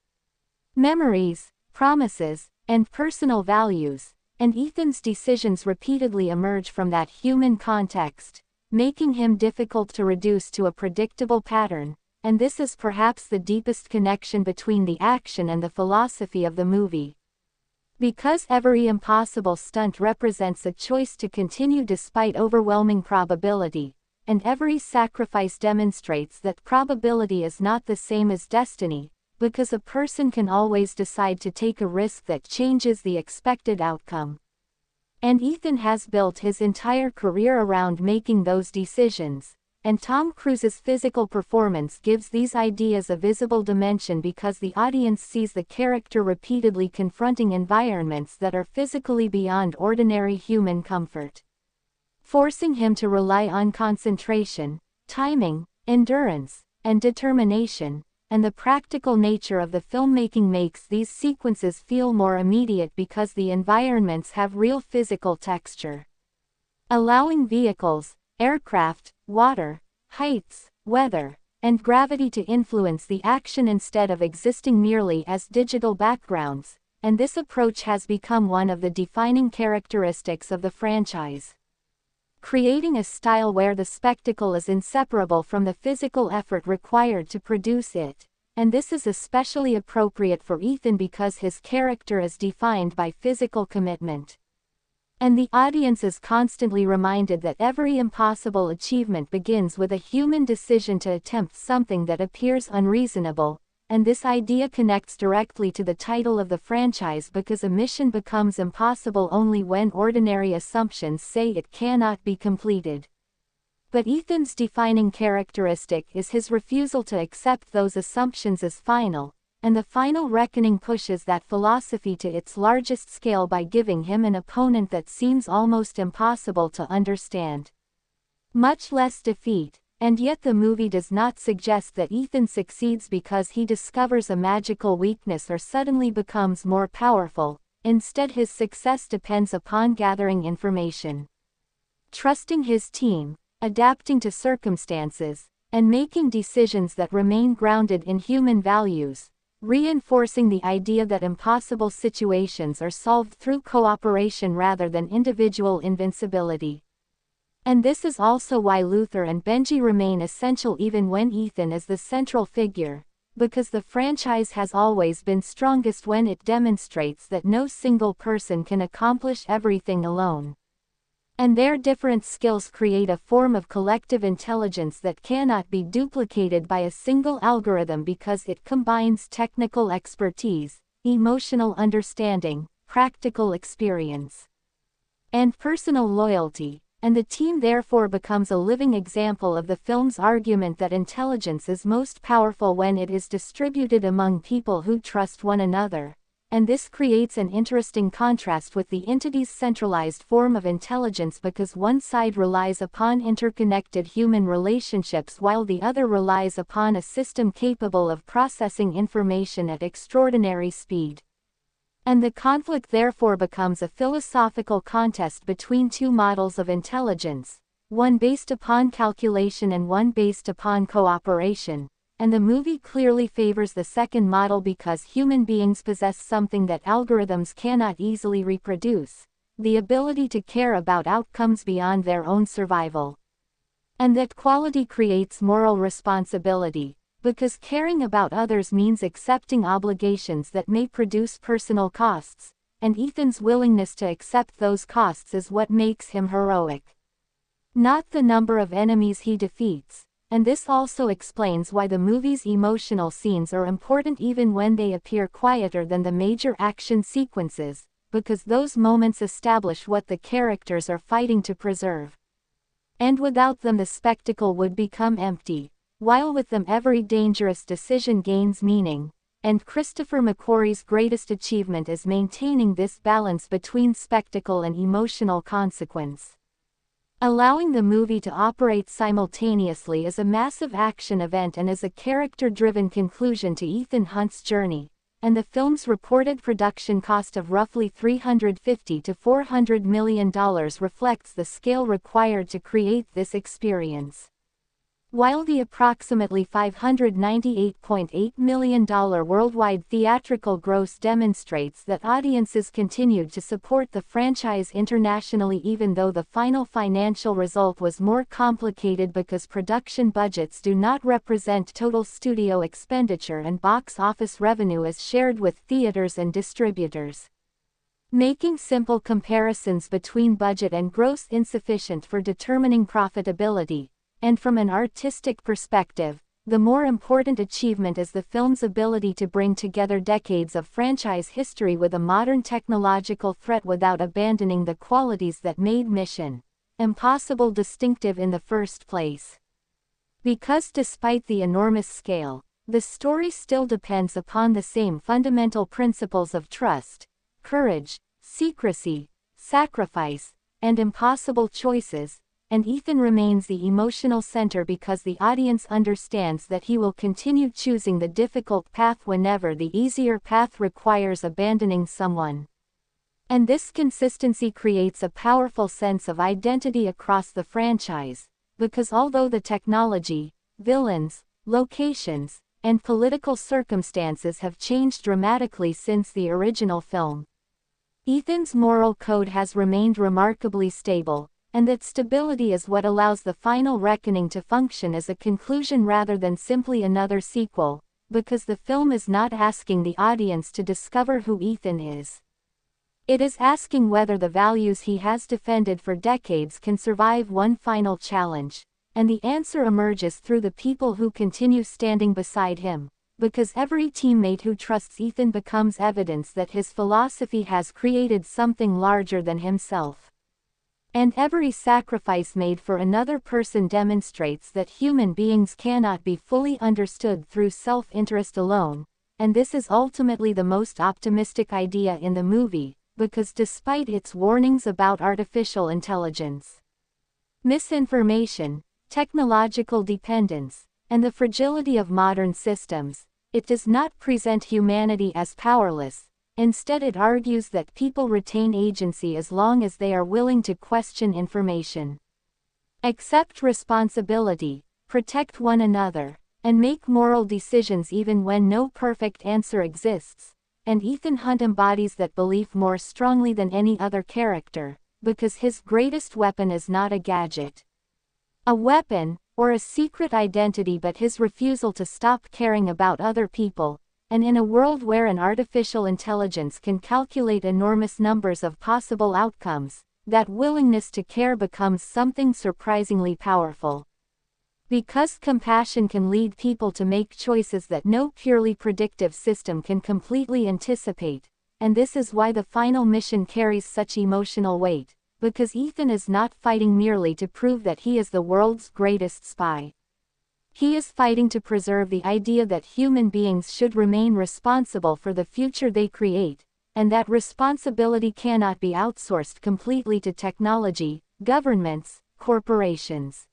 memories, promises, and personal values, and Ethan's decisions repeatedly emerge from that human context, making him difficult to reduce to a predictable pattern, and this is perhaps the deepest connection between the action and the philosophy of the movie. Because every impossible stunt represents a choice to continue despite overwhelming probability, and every sacrifice demonstrates that probability is not the same as destiny, because a person can always decide to take a risk that changes the expected outcome. And Ethan has built his entire career around making those decisions, and Tom Cruise's physical performance gives these ideas a visible dimension because the audience sees the character repeatedly confronting environments that are physically beyond ordinary human comfort, forcing him to rely on concentration, timing, endurance, and determination, and the practical nature of the filmmaking makes these sequences feel more immediate because the environments have real physical texture, allowing vehicles, aircraft, water, heights, weather, and gravity to influence the action instead of existing merely as digital backgrounds, and this approach has become one of the defining characteristics of the franchise, creating a style where the spectacle is inseparable from the physical effort required to produce it, and this is especially appropriate for Ethan because his character is defined by physical commitment. And the audience is constantly reminded that every impossible achievement begins with a human decision to attempt something that appears unreasonable, and this idea connects directly to the title of the franchise because a mission becomes impossible only when ordinary assumptions say it cannot be completed. But Ethan's defining characteristic is his refusal to accept those assumptions as final, and the final reckoning pushes that philosophy to its largest scale by giving him an opponent that seems almost impossible to understand, much less defeat. And yet the movie does not suggest that Ethan succeeds because he discovers a magical weakness or suddenly becomes more powerful. Instead, his success depends upon gathering information, trusting his team, adapting to circumstances, and making decisions that remain grounded in human values, reinforcing the idea that impossible situations are solved through cooperation rather than individual invincibility. And this is also why Luther and Benji remain essential even when Ethan is the central figure, because the franchise has always been strongest when it demonstrates that no single person can accomplish everything alone. And their different skills create a form of collective intelligence that cannot be duplicated by a single algorithm because it combines technical expertise, emotional understanding, practical experience, and personal loyalty. And the team therefore becomes a living example of the film's argument that intelligence is most powerful when it is distributed among people who trust one another, and this creates an interesting contrast with the entity's centralized form of intelligence because one side relies upon interconnected human relationships while the other relies upon a system capable of processing information at extraordinary speed. And the conflict therefore becomes a philosophical contest between two models of intelligence, one based upon calculation and one based upon cooperation, and the movie clearly favors the second model because human beings possess something that algorithms cannot easily reproduce, the ability to care about outcomes beyond their own survival. And that quality creates moral responsibility, because caring about others means accepting obligations that may produce personal costs, and Ethan's willingness to accept those costs is what makes him heroic. Not the number of enemies he defeats, and this also explains why the movie's emotional scenes are important even when they appear quieter than the major action sequences, because those moments establish what the characters are fighting to preserve. And without them the spectacle would become empty, while with them every dangerous decision gains meaning, and Christopher McQuarrie's greatest achievement is maintaining this balance between spectacle and emotional consequence. Allowing the movie to operate simultaneously is a massive action event and is a character-driven conclusion to Ethan Hunt's journey, and the film's reported production cost of roughly $350 to $400 million reflects the scale required to create this experience. While the approximately $598.8 million worldwide theatrical gross demonstrates that audiences continued to support the franchise internationally even though the final financial result was more complicated because production budgets do not represent total studio expenditure and box office revenue as shared with theaters and distributors, making simple comparisons between budget and gross insufficient for determining profitability. And from an artistic perspective, the more important achievement is the film's ability to bring together decades of franchise history with a modern technological threat without abandoning the qualities that made Mission Impossible distinctive in the first place. Because despite the enormous scale, the story still depends upon the same fundamental principles of trust, courage, secrecy, sacrifice, and impossible choices, and Ethan remains the emotional center because the audience understands that he will continue choosing the difficult path whenever the easier path requires abandoning someone. And this consistency creates a powerful sense of identity across the franchise, because although the technology, villains, locations, and political circumstances have changed dramatically since the original film, Ethan's moral code has remained remarkably stable, and that stability is what allows the final reckoning to function as a conclusion rather than simply another sequel, because the film is not asking the audience to discover who Ethan is. It is asking whether the values he has defended for decades can survive one final challenge, and the answer emerges through the people who continue standing beside him, because every teammate who trusts Ethan becomes evidence that his philosophy has created something larger than himself. And every sacrifice made for another person demonstrates that human beings cannot be fully understood through self-interest alone, and this is ultimately the most optimistic idea in the movie, because despite its warnings about artificial intelligence, misinformation, technological dependence, and the fragility of modern systems, it does not present humanity as powerless. Instead, it argues that people retain agency as long as they are willing to question information, accept responsibility, protect one another, and make moral decisions even when no perfect answer exists. And Ethan Hunt embodies that belief more strongly than any other character, because his greatest weapon is not a gadget, a weapon, or a secret identity, but his refusal to stop caring about other people. And in a world where an artificial intelligence can calculate enormous numbers of possible outcomes, that willingness to care becomes something surprisingly powerful. Because compassion can lead people to make choices that no purely predictive system can completely anticipate, and this is why the final mission carries such emotional weight, because Ethan is not fighting merely to prove that he is the world's greatest spy. He is fighting to preserve the idea that human beings should remain responsible for the future they create, and that responsibility cannot be outsourced completely to technology, governments, corporations,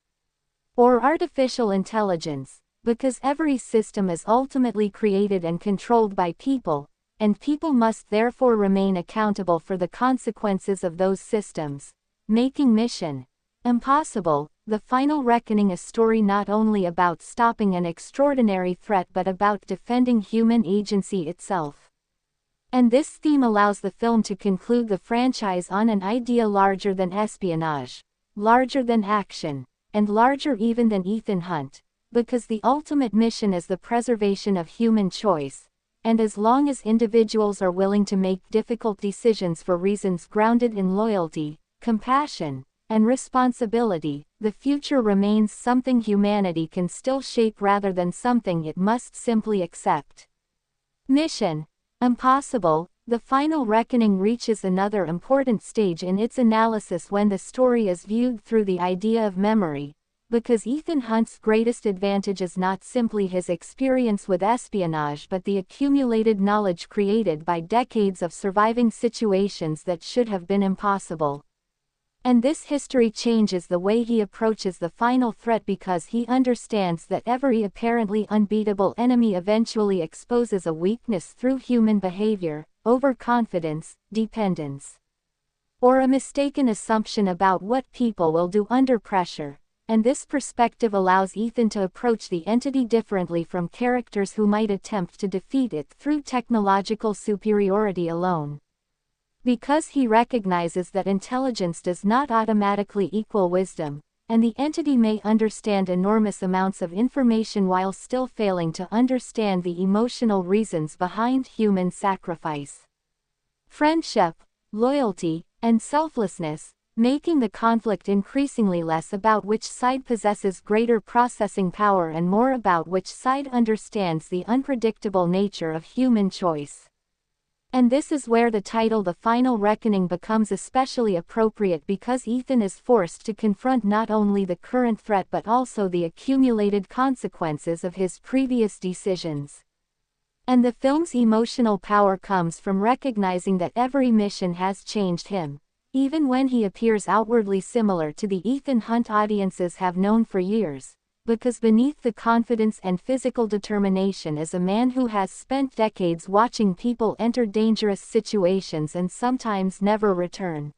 or artificial intelligence, because every system is ultimately created and controlled by people, and people must therefore remain accountable for the consequences of those systems, making Mission Impossible, The Final Reckoning, a story not only about stopping an extraordinary threat but about defending human agency itself. And this theme allows the film to conclude the franchise on an idea larger than espionage, larger than action, and larger even than Ethan Hunt, because the ultimate mission is the preservation of human choice, and as long as individuals are willing to make difficult decisions for reasons grounded in loyalty, compassion, and responsibility, the future remains something humanity can still shape rather than something it must simply accept. Mission Impossible. The Final Reckoning reaches another important stage in its analysis when the story is viewed through the idea of memory, because Ethan Hunt's greatest advantage is not simply his experience with espionage but the accumulated knowledge created by decades of surviving situations that should have been impossible. And this history changes the way he approaches the final threat because he understands that every apparently unbeatable enemy eventually exposes a weakness through human behavior, overconfidence, dependence, or a mistaken assumption about what people will do under pressure. And this perspective allows Ethan to approach the entity differently from characters who might attempt to defeat it through technological superiority alone. Because he recognizes that intelligence does not automatically equal wisdom, and the entity may understand enormous amounts of information while still failing to understand the emotional reasons behind human sacrifice, friendship, loyalty, and selflessness, making the conflict increasingly less about which side possesses greater processing power and more about which side understands the unpredictable nature of human choice. And this is where the title The Final Reckoning becomes especially appropriate because Ethan is forced to confront not only the current threat but also the accumulated consequences of his previous decisions. And the film's emotional power comes from recognizing that every mission has changed him, even when he appears outwardly similar to the Ethan Hunt audiences have known for years. Because beneath the confidence and physical determination is a man who has spent decades watching people enter dangerous situations and sometimes never return.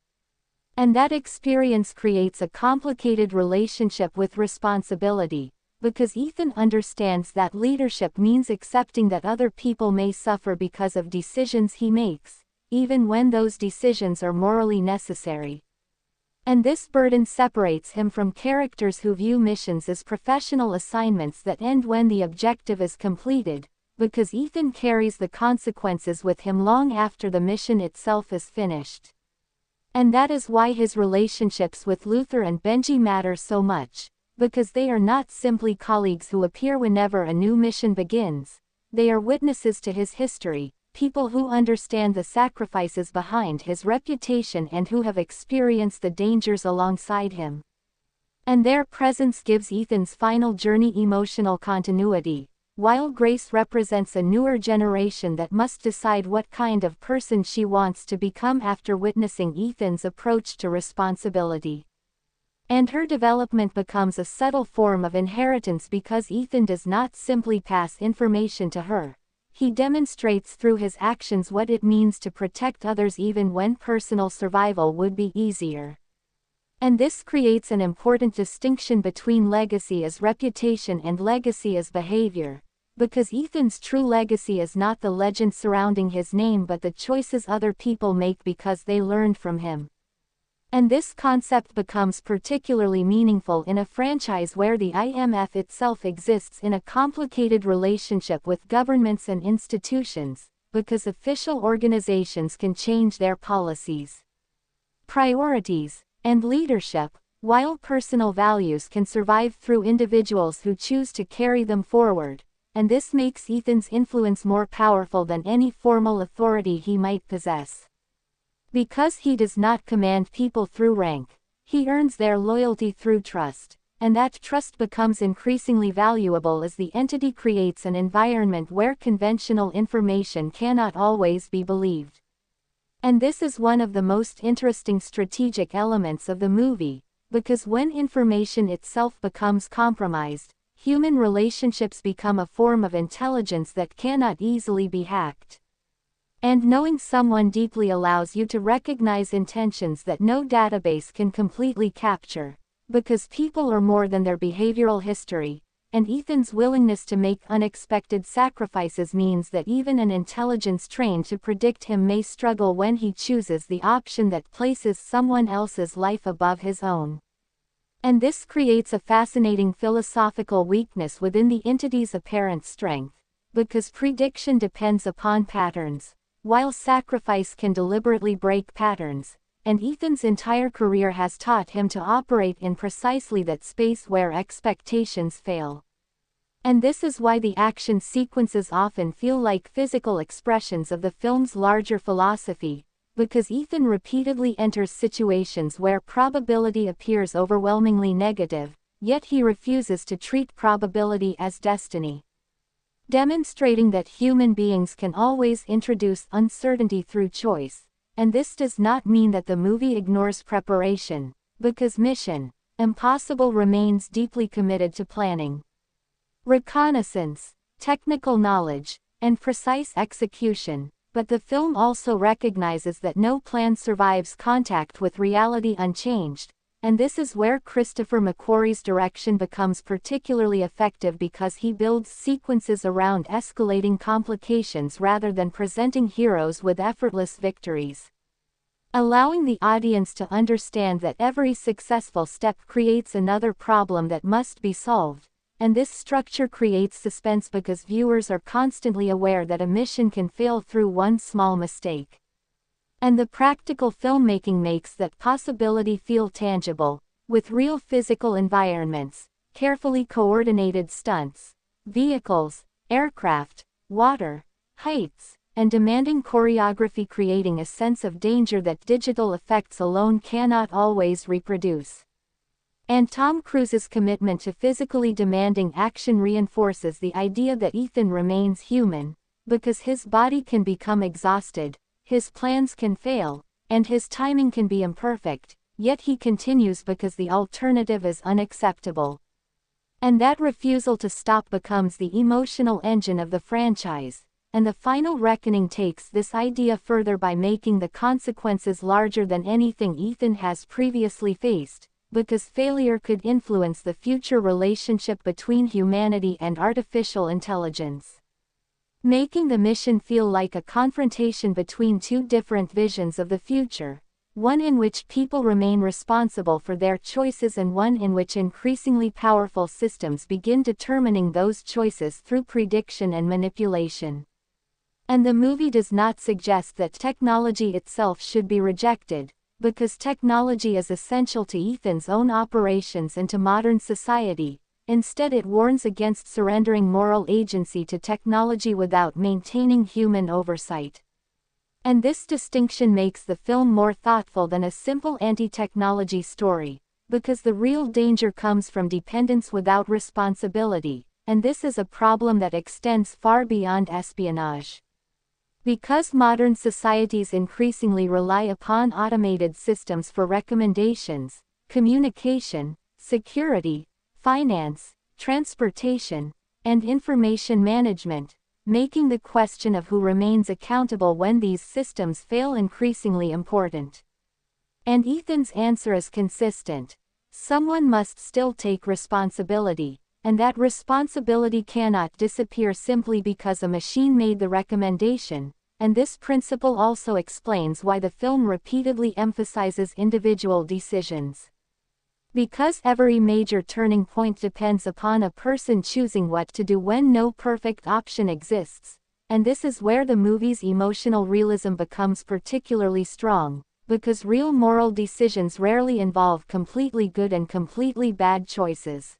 And that experience creates a complicated relationship with responsibility, because Ethan understands that leadership means accepting that other people may suffer because of decisions he makes, even when those decisions are morally necessary. And this burden separates him from characters who view missions as professional assignments that end when the objective is completed, because Ethan carries the consequences with him long after the mission itself is finished. And that is why his relationships with Luther and Benji matter so much, because they are not simply colleagues who appear whenever a new mission begins, they are witnesses to his history, people who understand the sacrifices behind his reputation and who have experienced the dangers alongside him. And their presence gives Ethan's final journey emotional continuity, while Grace represents a newer generation that must decide what kind of person she wants to become after witnessing Ethan's approach to responsibility. And her development becomes a subtle form of inheritance because Ethan does not simply pass information to her. He demonstrates through his actions what it means to protect others even when personal survival would be easier. And this creates an important distinction between legacy as reputation and legacy as behavior, because Ethan's true legacy is not the legend surrounding his name but the choices other people make because they learned from him. And this concept becomes particularly meaningful in a franchise where the IMF itself exists in a complicated relationship with governments and institutions, because official organizations can change their policies, priorities, and leadership, while personal values can survive through individuals who choose to carry them forward, and this makes Ethan's influence more powerful than any formal authority he might possess. Because he does not command people through rank, he earns their loyalty through trust, and that trust becomes increasingly valuable as the entity creates an environment where conventional information cannot always be believed. And this is one of the most interesting strategic elements of the movie, because when information itself becomes compromised, human relationships become a form of intelligence that cannot easily be hacked. And knowing someone deeply allows you to recognize intentions that no database can completely capture, because people are more than their behavioral history, and Ethan's willingness to make unexpected sacrifices means that even an intelligence trained to predict him may struggle when he chooses the option that places someone else's life above his own. And this creates a fascinating philosophical weakness within the entity's apparent strength, because prediction depends upon patterns, while sacrifice can deliberately break patterns, and Ethan's entire career has taught him to operate in precisely that space where expectations fail. And this is why the action sequences often feel like physical expressions of the film's larger philosophy, because Ethan repeatedly enters situations where probability appears overwhelmingly negative, yet he refuses to treat probability as destiny. Demonstrating that human beings can always introduce uncertainty through choice, and this does not mean that the movie ignores preparation, because Mission Impossible remains deeply committed to planning, reconnaissance, technical knowledge, and precise execution, but the film also recognizes that no plan survives contact with reality unchanged, and this is where Christopher McQuarrie's direction becomes particularly effective because he builds sequences around escalating complications rather than presenting heroes with effortless victories, allowing the audience to understand that every successful step creates another problem that must be solved. And this structure creates suspense because viewers are constantly aware that a mission can fail through one small mistake. And the practical filmmaking makes that possibility feel tangible, with real physical environments, carefully coordinated stunts, vehicles, aircraft, water, heights, and demanding choreography creating a sense of danger that digital effects alone cannot always reproduce. And Tom Cruise's commitment to physically demanding action reinforces the idea that Ethan remains human, because his body can become exhausted, his plans can fail, and his timing can be imperfect, yet he continues because the alternative is unacceptable. And that refusal to stop becomes the emotional engine of the franchise, and the final reckoning takes this idea further by making the consequences larger than anything Ethan has previously faced, because failure could influence the future relationship between humanity and artificial intelligence, making the mission feel like a confrontation between two different visions of the future, one in which people remain responsible for their choices and one in which increasingly powerful systems begin determining those choices through prediction and manipulation. And the movie does not suggest that technology itself should be rejected, because technology is essential to Ethan's own operations and to modern society. Instead, it warns against surrendering moral agency to technology without maintaining human oversight. And this distinction makes the film more thoughtful than a simple anti-technology story, because the real danger comes from dependence without responsibility, and this is a problem that extends far beyond espionage. Because modern societies increasingly rely upon automated systems for recommendations, communication, security, finance, transportation, and information management, making the question of who remains accountable when these systems fail increasingly important. And Ethan's answer is consistent. Someone must still take responsibility, and that responsibility cannot disappear simply because a machine made the recommendation, and this principle also explains why the film repeatedly emphasizes individual decisions. Because every major turning point depends upon a person choosing what to do when no perfect option exists, and this is where the movie's emotional realism becomes particularly strong, because real moral decisions rarely involve completely good and completely bad choices.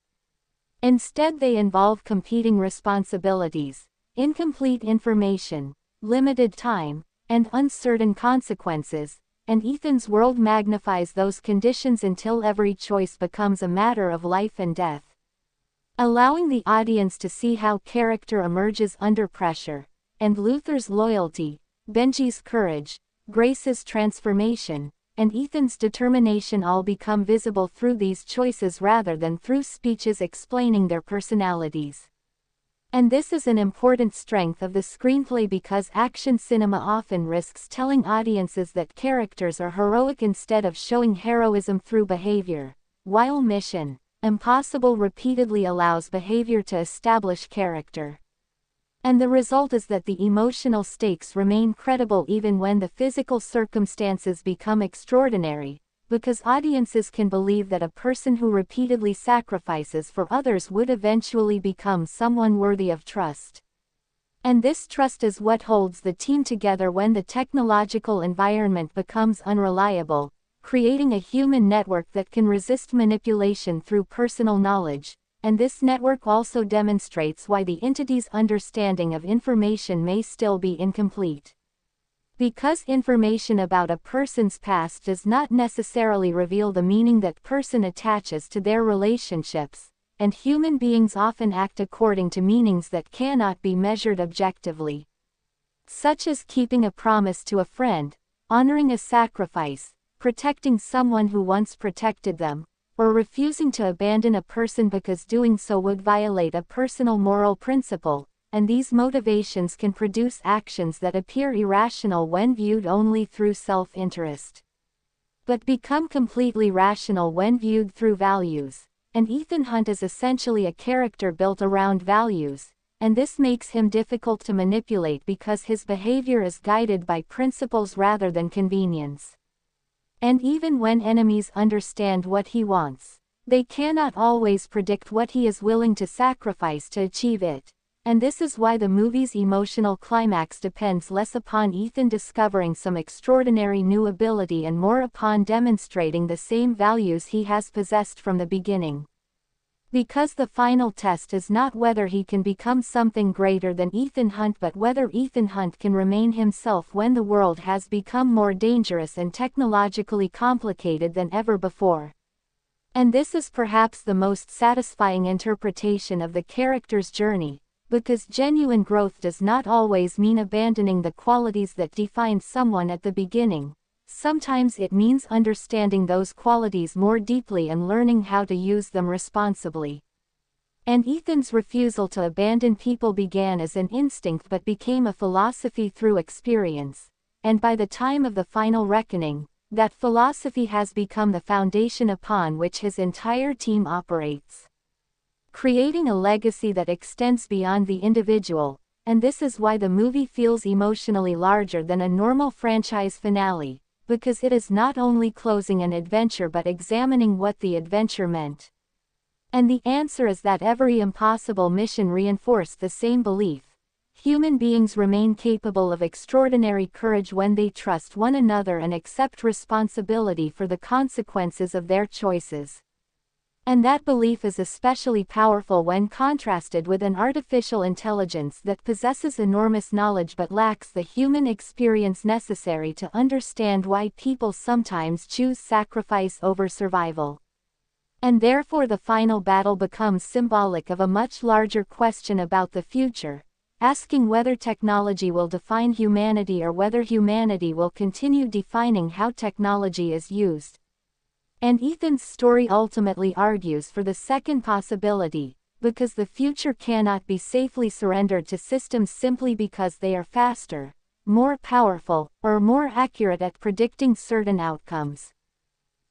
Instead, they involve competing responsibilities, incomplete information, limited time, and uncertain consequences, and Ethan's world magnifies those conditions until every choice becomes a matter of life and death, allowing the audience to see how character emerges under pressure, and Luther's loyalty, Benji's courage, Grace's transformation, and Ethan's determination all become visible through these choices rather than through speeches explaining their personalities. And this is an important strength of the screenplay because action cinema often risks telling audiences that characters are heroic instead of showing heroism through behavior, while Mission Impossible repeatedly allows behavior to establish character. And the result is that the emotional stakes remain credible even when the physical circumstances become extraordinary, because audiences can believe that a person who repeatedly sacrifices for others would eventually become someone worthy of trust. And this trust is what holds the team together when the technological environment becomes unreliable, creating a human network that can resist manipulation through personal knowledge. And this network also demonstrates why the entity's understanding of information may still be incomplete. Because information about a person's past does not necessarily reveal the meaning that person attaches to their relationships, and human beings often act according to meanings that cannot be measured objectively. Such as keeping a promise to a friend, honoring a sacrifice, protecting someone who once protected them, or refusing to abandon a person because doing so would violate a personal moral principle. And these motivations can produce actions that appear irrational when viewed only through self-interest, but become completely rational when viewed through values. And Ethan Hunt is essentially a character built around values, and this makes him difficult to manipulate because his behavior is guided by principles rather than convenience. And even when enemies understand what he wants, they cannot always predict what he is willing to sacrifice to achieve it. And this is why the movie's emotional climax depends less upon Ethan discovering some extraordinary new ability and more upon demonstrating the same values he has possessed from the beginning. Because the final test is not whether he can become something greater than Ethan Hunt but whether Ethan Hunt can remain himself when the world has become more dangerous and technologically complicated than ever before. And this is perhaps the most satisfying interpretation of the character's journey. Because genuine growth does not always mean abandoning the qualities that define someone at the beginning. Sometimes it means understanding those qualities more deeply and learning how to use them responsibly. And Ethan's refusal to abandon people began as an instinct but became a philosophy through experience. And by the time of the final reckoning, that philosophy has become the foundation upon which his entire team operates, creating a legacy that extends beyond the individual. And this is why the movie feels emotionally larger than a normal franchise finale, because it is not only closing an adventure but examining what the adventure meant. And the answer is that every impossible mission reinforced the same belief. Human beings remain capable of extraordinary courage when they trust one another and accept responsibility for the consequences of their choices. And that belief is especially powerful when contrasted with an artificial intelligence that possesses enormous knowledge but lacks the human experience necessary to understand why people sometimes choose sacrifice over survival. And therefore the final battle becomes symbolic of a much larger question about the future, asking whether technology will define humanity or whether humanity will continue defining how technology is used. And Ethan's story ultimately argues for the second possibility, because the future cannot be safely surrendered to systems simply because they are faster, more powerful, or more accurate at predicting certain outcomes.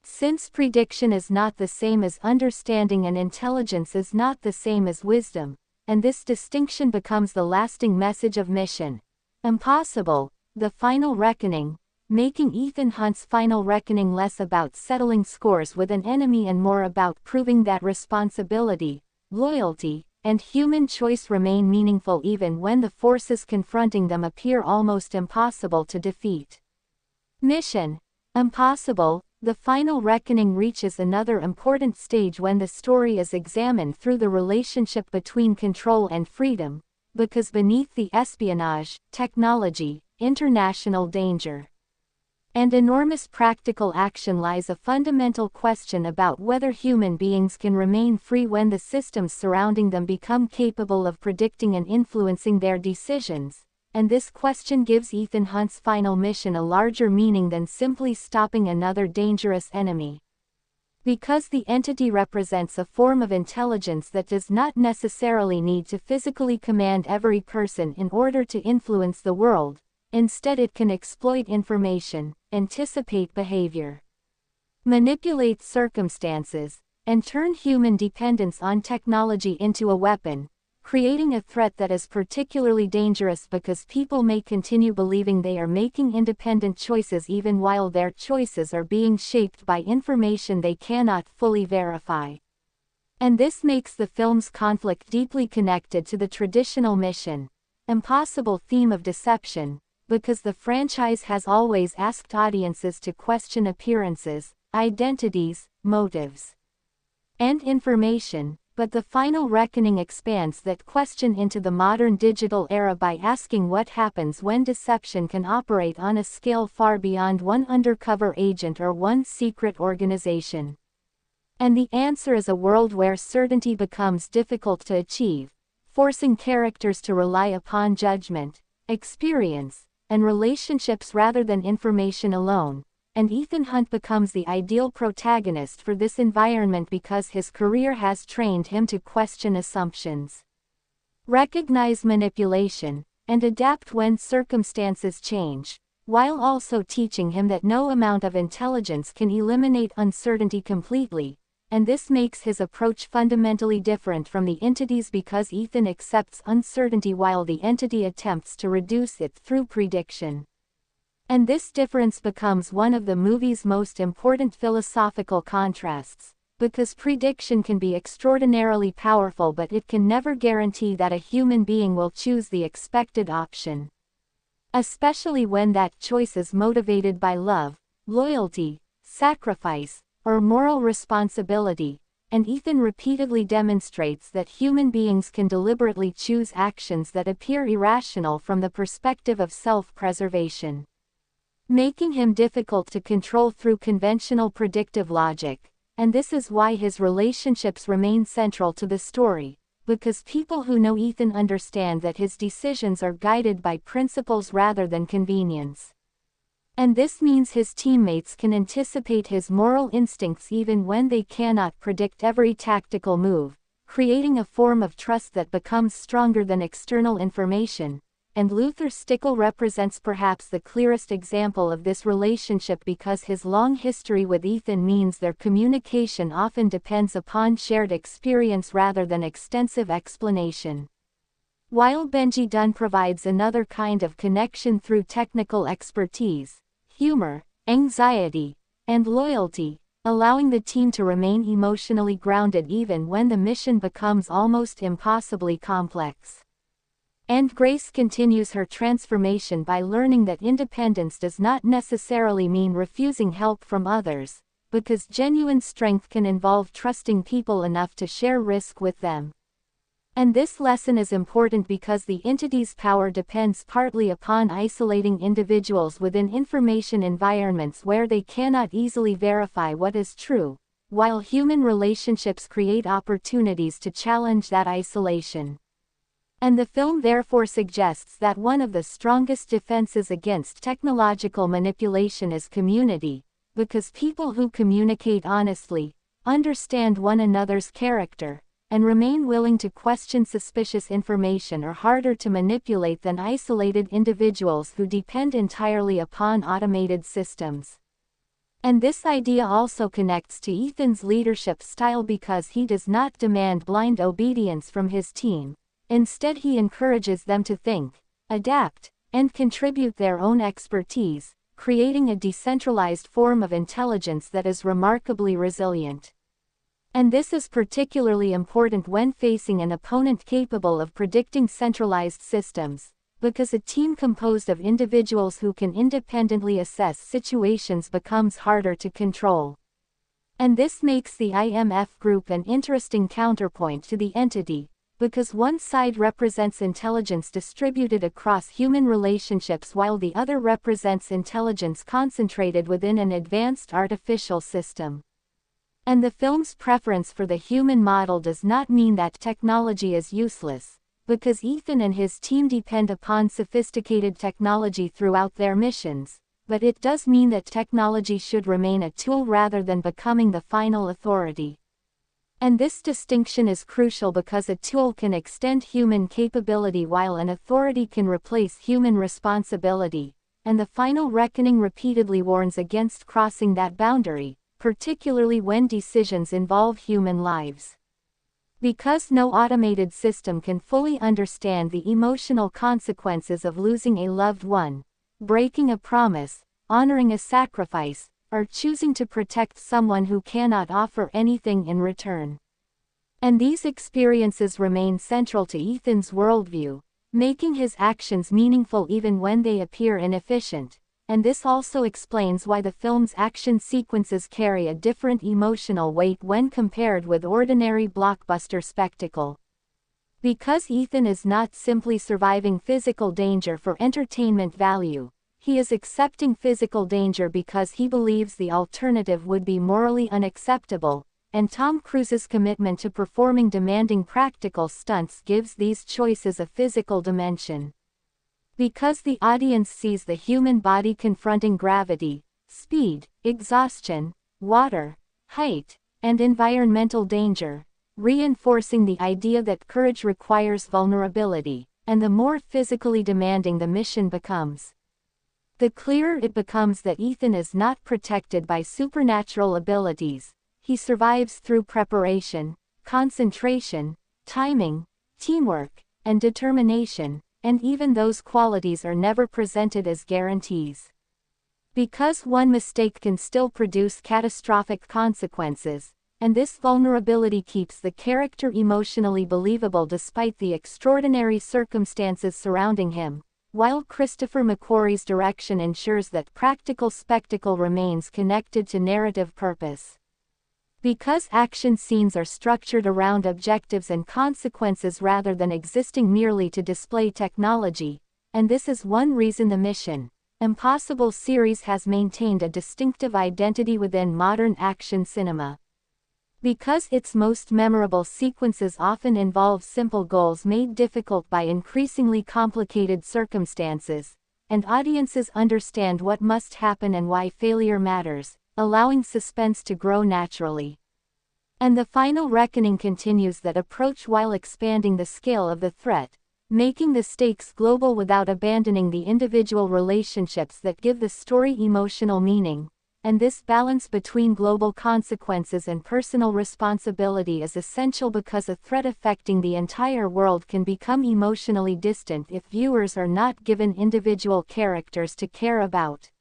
Since prediction is not the same as understanding and intelligence is not the same as wisdom, and this distinction becomes the lasting message of Mission Impossible: The Final Reckoning, making Ethan Hunt's final reckoning less about settling scores with an enemy and more about proving that responsibility, loyalty, and human choice remain meaningful even when the forces confronting them appear almost impossible to defeat. Mission Impossible: The Final Reckoning reaches another important stage when the story is examined through the relationship between control and freedom, because beneath the espionage, technology, international danger, and enormous practical action lies a fundamental question about whether human beings can remain free when the systems surrounding them become capable of predicting and influencing their decisions. And this question gives Ethan Hunt's final mission a larger meaning than simply stopping another dangerous enemy. Because the entity represents a form of intelligence that does not necessarily need to physically command every person in order to influence the world. Instead, it can exploit information, anticipate behavior, manipulate circumstances, and turn human dependence on technology into a weapon, creating a threat that is particularly dangerous because people may continue believing they are making independent choices even while their choices are being shaped by information they cannot fully verify. And this makes the film's conflict deeply connected to the traditional Mission impossible theme of deception, because the franchise has always asked audiences to question appearances, identities, motives, and information, but the final reckoning expands that question into the modern digital era by asking what happens when deception can operate on a scale far beyond one undercover agent or one secret organization. And the answer is a world where certainty becomes difficult to achieve, forcing characters to rely upon judgment, experience, and relationships rather than information alone. And Ethan Hunt becomes the ideal protagonist for this environment because his career has trained him to question assumptions, recognize manipulation, and adapt when circumstances change, while also teaching him that no amount of intelligence can eliminate uncertainty completely. And this makes his approach fundamentally different from the entities because Ethan accepts uncertainty while the entity attempts to reduce it through prediction. And this difference becomes one of the movie's most important philosophical contrasts, because prediction can be extraordinarily powerful but it can never guarantee that a human being will choose the expected option. Especially when that choice is motivated by love, loyalty, sacrifice, or moral responsibility, and Ethan repeatedly demonstrates that human beings can deliberately choose actions that appear irrational from the perspective of self-preservation, making him difficult to control through conventional predictive logic. And this is why his relationships remain central to the story, because people who know Ethan understand that his decisions are guided by principles rather than convenience. And this means his teammates can anticipate his moral instincts even when they cannot predict every tactical move, creating a form of trust that becomes stronger than external information. And Luther Stickle represents perhaps the clearest example of this relationship because his long history with Ethan means their communication often depends upon shared experience rather than extensive explanation. While Benji Dunn provides another kind of connection through technical expertise, humor, anxiety, and loyalty, allowing the team to remain emotionally grounded even when the mission becomes almost impossibly complex. And Grace continues her transformation by learning that independence does not necessarily mean refusing help from others, because genuine strength can involve trusting people enough to share risk with them. And this lesson is important because the entity's power depends partly upon isolating individuals within information environments where they cannot easily verify what is true, while human relationships create opportunities to challenge that isolation. And the film therefore suggests that one of the strongest defenses against technological manipulation is community, because people who communicate honestly, understand one another's character, and remain willing to question suspicious information are harder to manipulate than isolated individuals who depend entirely upon automated systems. And this idea also connects to Ethan's leadership style because he does not demand blind obedience from his team. Instead, he encourages them to think, adapt, and contribute their own expertise, creating a decentralized form of intelligence that is remarkably resilient. And this is particularly important when facing an opponent capable of predicting centralized systems, because a team composed of individuals who can independently assess situations becomes harder to control. And this makes the IMF group an interesting counterpoint to the entity, because one side represents intelligence distributed across human relationships while the other represents intelligence concentrated within an advanced artificial system. And the film's preference for the human model does not mean that technology is useless, because Ethan and his team depend upon sophisticated technology throughout their missions, but it does mean that technology should remain a tool rather than becoming the final authority. And this distinction is crucial because a tool can extend human capability while an authority can replace human responsibility, and the final reckoning repeatedly warns against crossing that boundary, particularly when decisions involve human lives. Because no automated system can fully understand the emotional consequences of losing a loved one, breaking a promise, honoring a sacrifice, or choosing to protect someone who cannot offer anything in return. And these experiences remain central to Ethan's worldview, making his actions meaningful even when they appear inefficient. And this also explains why the film's action sequences carry a different emotional weight when compared with ordinary blockbuster spectacle. Because Ethan is not simply surviving physical danger for entertainment value, he is accepting physical danger because he believes the alternative would be morally unacceptable, and Tom Cruise's commitment to performing demanding practical stunts gives these choices a physical dimension. Because the audience sees the human body confronting gravity, speed, exhaustion, water, height, and environmental danger, reinforcing the idea that courage requires vulnerability, and the more physically demanding the mission becomes, the clearer it becomes that Ethan is not protected by supernatural abilities. He survives through preparation, concentration, timing, teamwork, and determination, and even those qualities are never presented as guarantees. Because one mistake can still produce catastrophic consequences, and this vulnerability keeps the character emotionally believable despite the extraordinary circumstances surrounding him, while Christopher McQuarrie's direction ensures that practical spectacle remains connected to narrative purpose. Because action scenes are structured around objectives and consequences rather than existing merely to display technology, and this is one reason the Mission Impossible series has maintained a distinctive identity within modern action cinema. Because its most memorable sequences often involve simple goals made difficult by increasingly complicated circumstances, and audiences understand what must happen and why failure matters, allowing suspense to grow naturally. And the final reckoning continues that approach while expanding the scale of the threat, making the stakes global without abandoning the individual relationships that give the story emotional meaning. And this balance between global consequences and personal responsibility is essential because a threat affecting the entire world can become emotionally distant if viewers are not given individual characters to care about.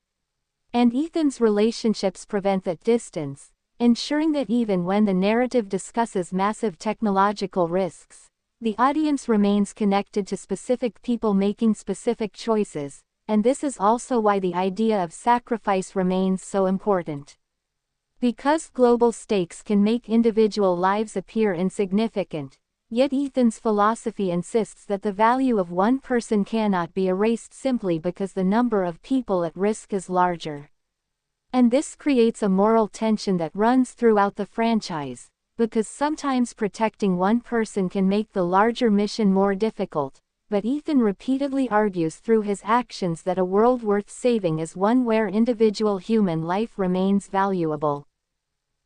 And Ethan's relationships prevent that distance, ensuring that even when the narrative discusses massive technological risks, the audience remains connected to specific people making specific choices, and this is also why the idea of sacrifice remains so important. Because global stakes can make individual lives appear insignificant, yet Ethan's philosophy insists that the value of one person cannot be erased simply because the number of people at risk is larger. And this creates a moral tension that runs throughout the franchise, because sometimes protecting one person can make the larger mission more difficult, but Ethan repeatedly argues through his actions that a world worth saving is one where individual human life remains valuable.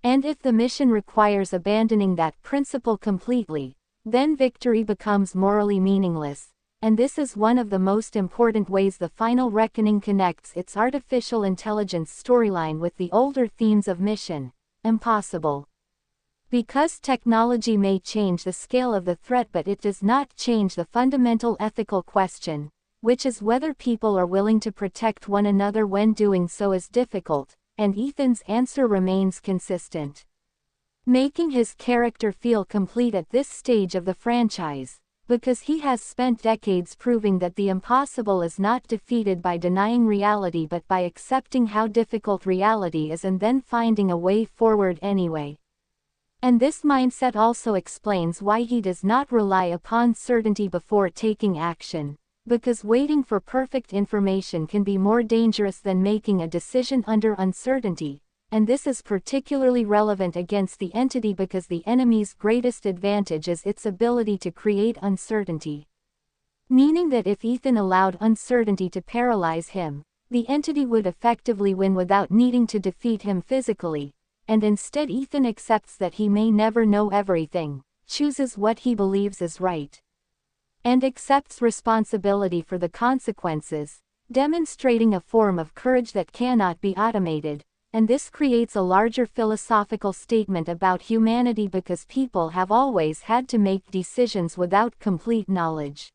And if the mission requires abandoning that principle completely, then victory becomes morally meaningless, and this is one of the most important ways the final reckoning connects its artificial intelligence storyline with the older themes of Mission Impossible. Because technology may change the scale of the threat but it does not change the fundamental ethical question, which is whether people are willing to protect one another when doing so is difficult, and Ethan's answer remains consistent, making his character feel complete at this stage of the franchise, because he has spent decades proving that the impossible is not defeated by denying reality but by accepting how difficult reality is and then finding a way forward anyway. And this mindset also explains why he does not rely upon certainty before taking action, because waiting for perfect information can be more dangerous than making a decision under uncertainty, and this is particularly relevant against the entity because the enemy's greatest advantage is its ability to create uncertainty. Meaning that if Ethan allowed uncertainty to paralyze him, the entity would effectively win without needing to defeat him physically. And instead Ethan accepts that he may never know everything, chooses what he believes is right, and accepts responsibility for the consequences, demonstrating a form of courage that cannot be automated, and this creates a larger philosophical statement about humanity because people have always had to make decisions without complete knowledge.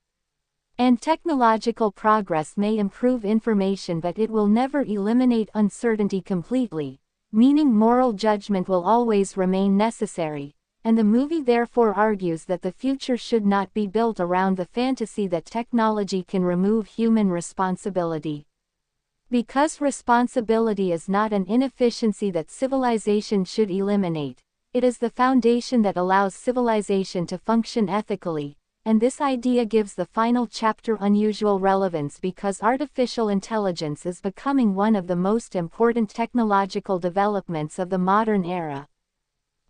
And technological progress may improve information but it will never eliminate uncertainty completely, meaning moral judgment will always remain necessary, and the movie therefore argues that the future should not be built around the fantasy that technology can remove human responsibility. Because responsibility is not an inefficiency that civilization should eliminate, it is the foundation that allows civilization to function ethically, and this idea gives the final chapter unusual relevance because artificial intelligence is becoming one of the most important technological developments of the modern era,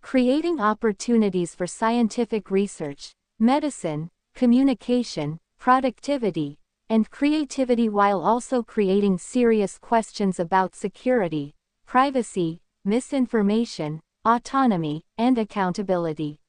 creating opportunities for scientific research, medicine, communication, productivity, and creativity while also creating serious questions about security, privacy, misinformation, autonomy, and accountability.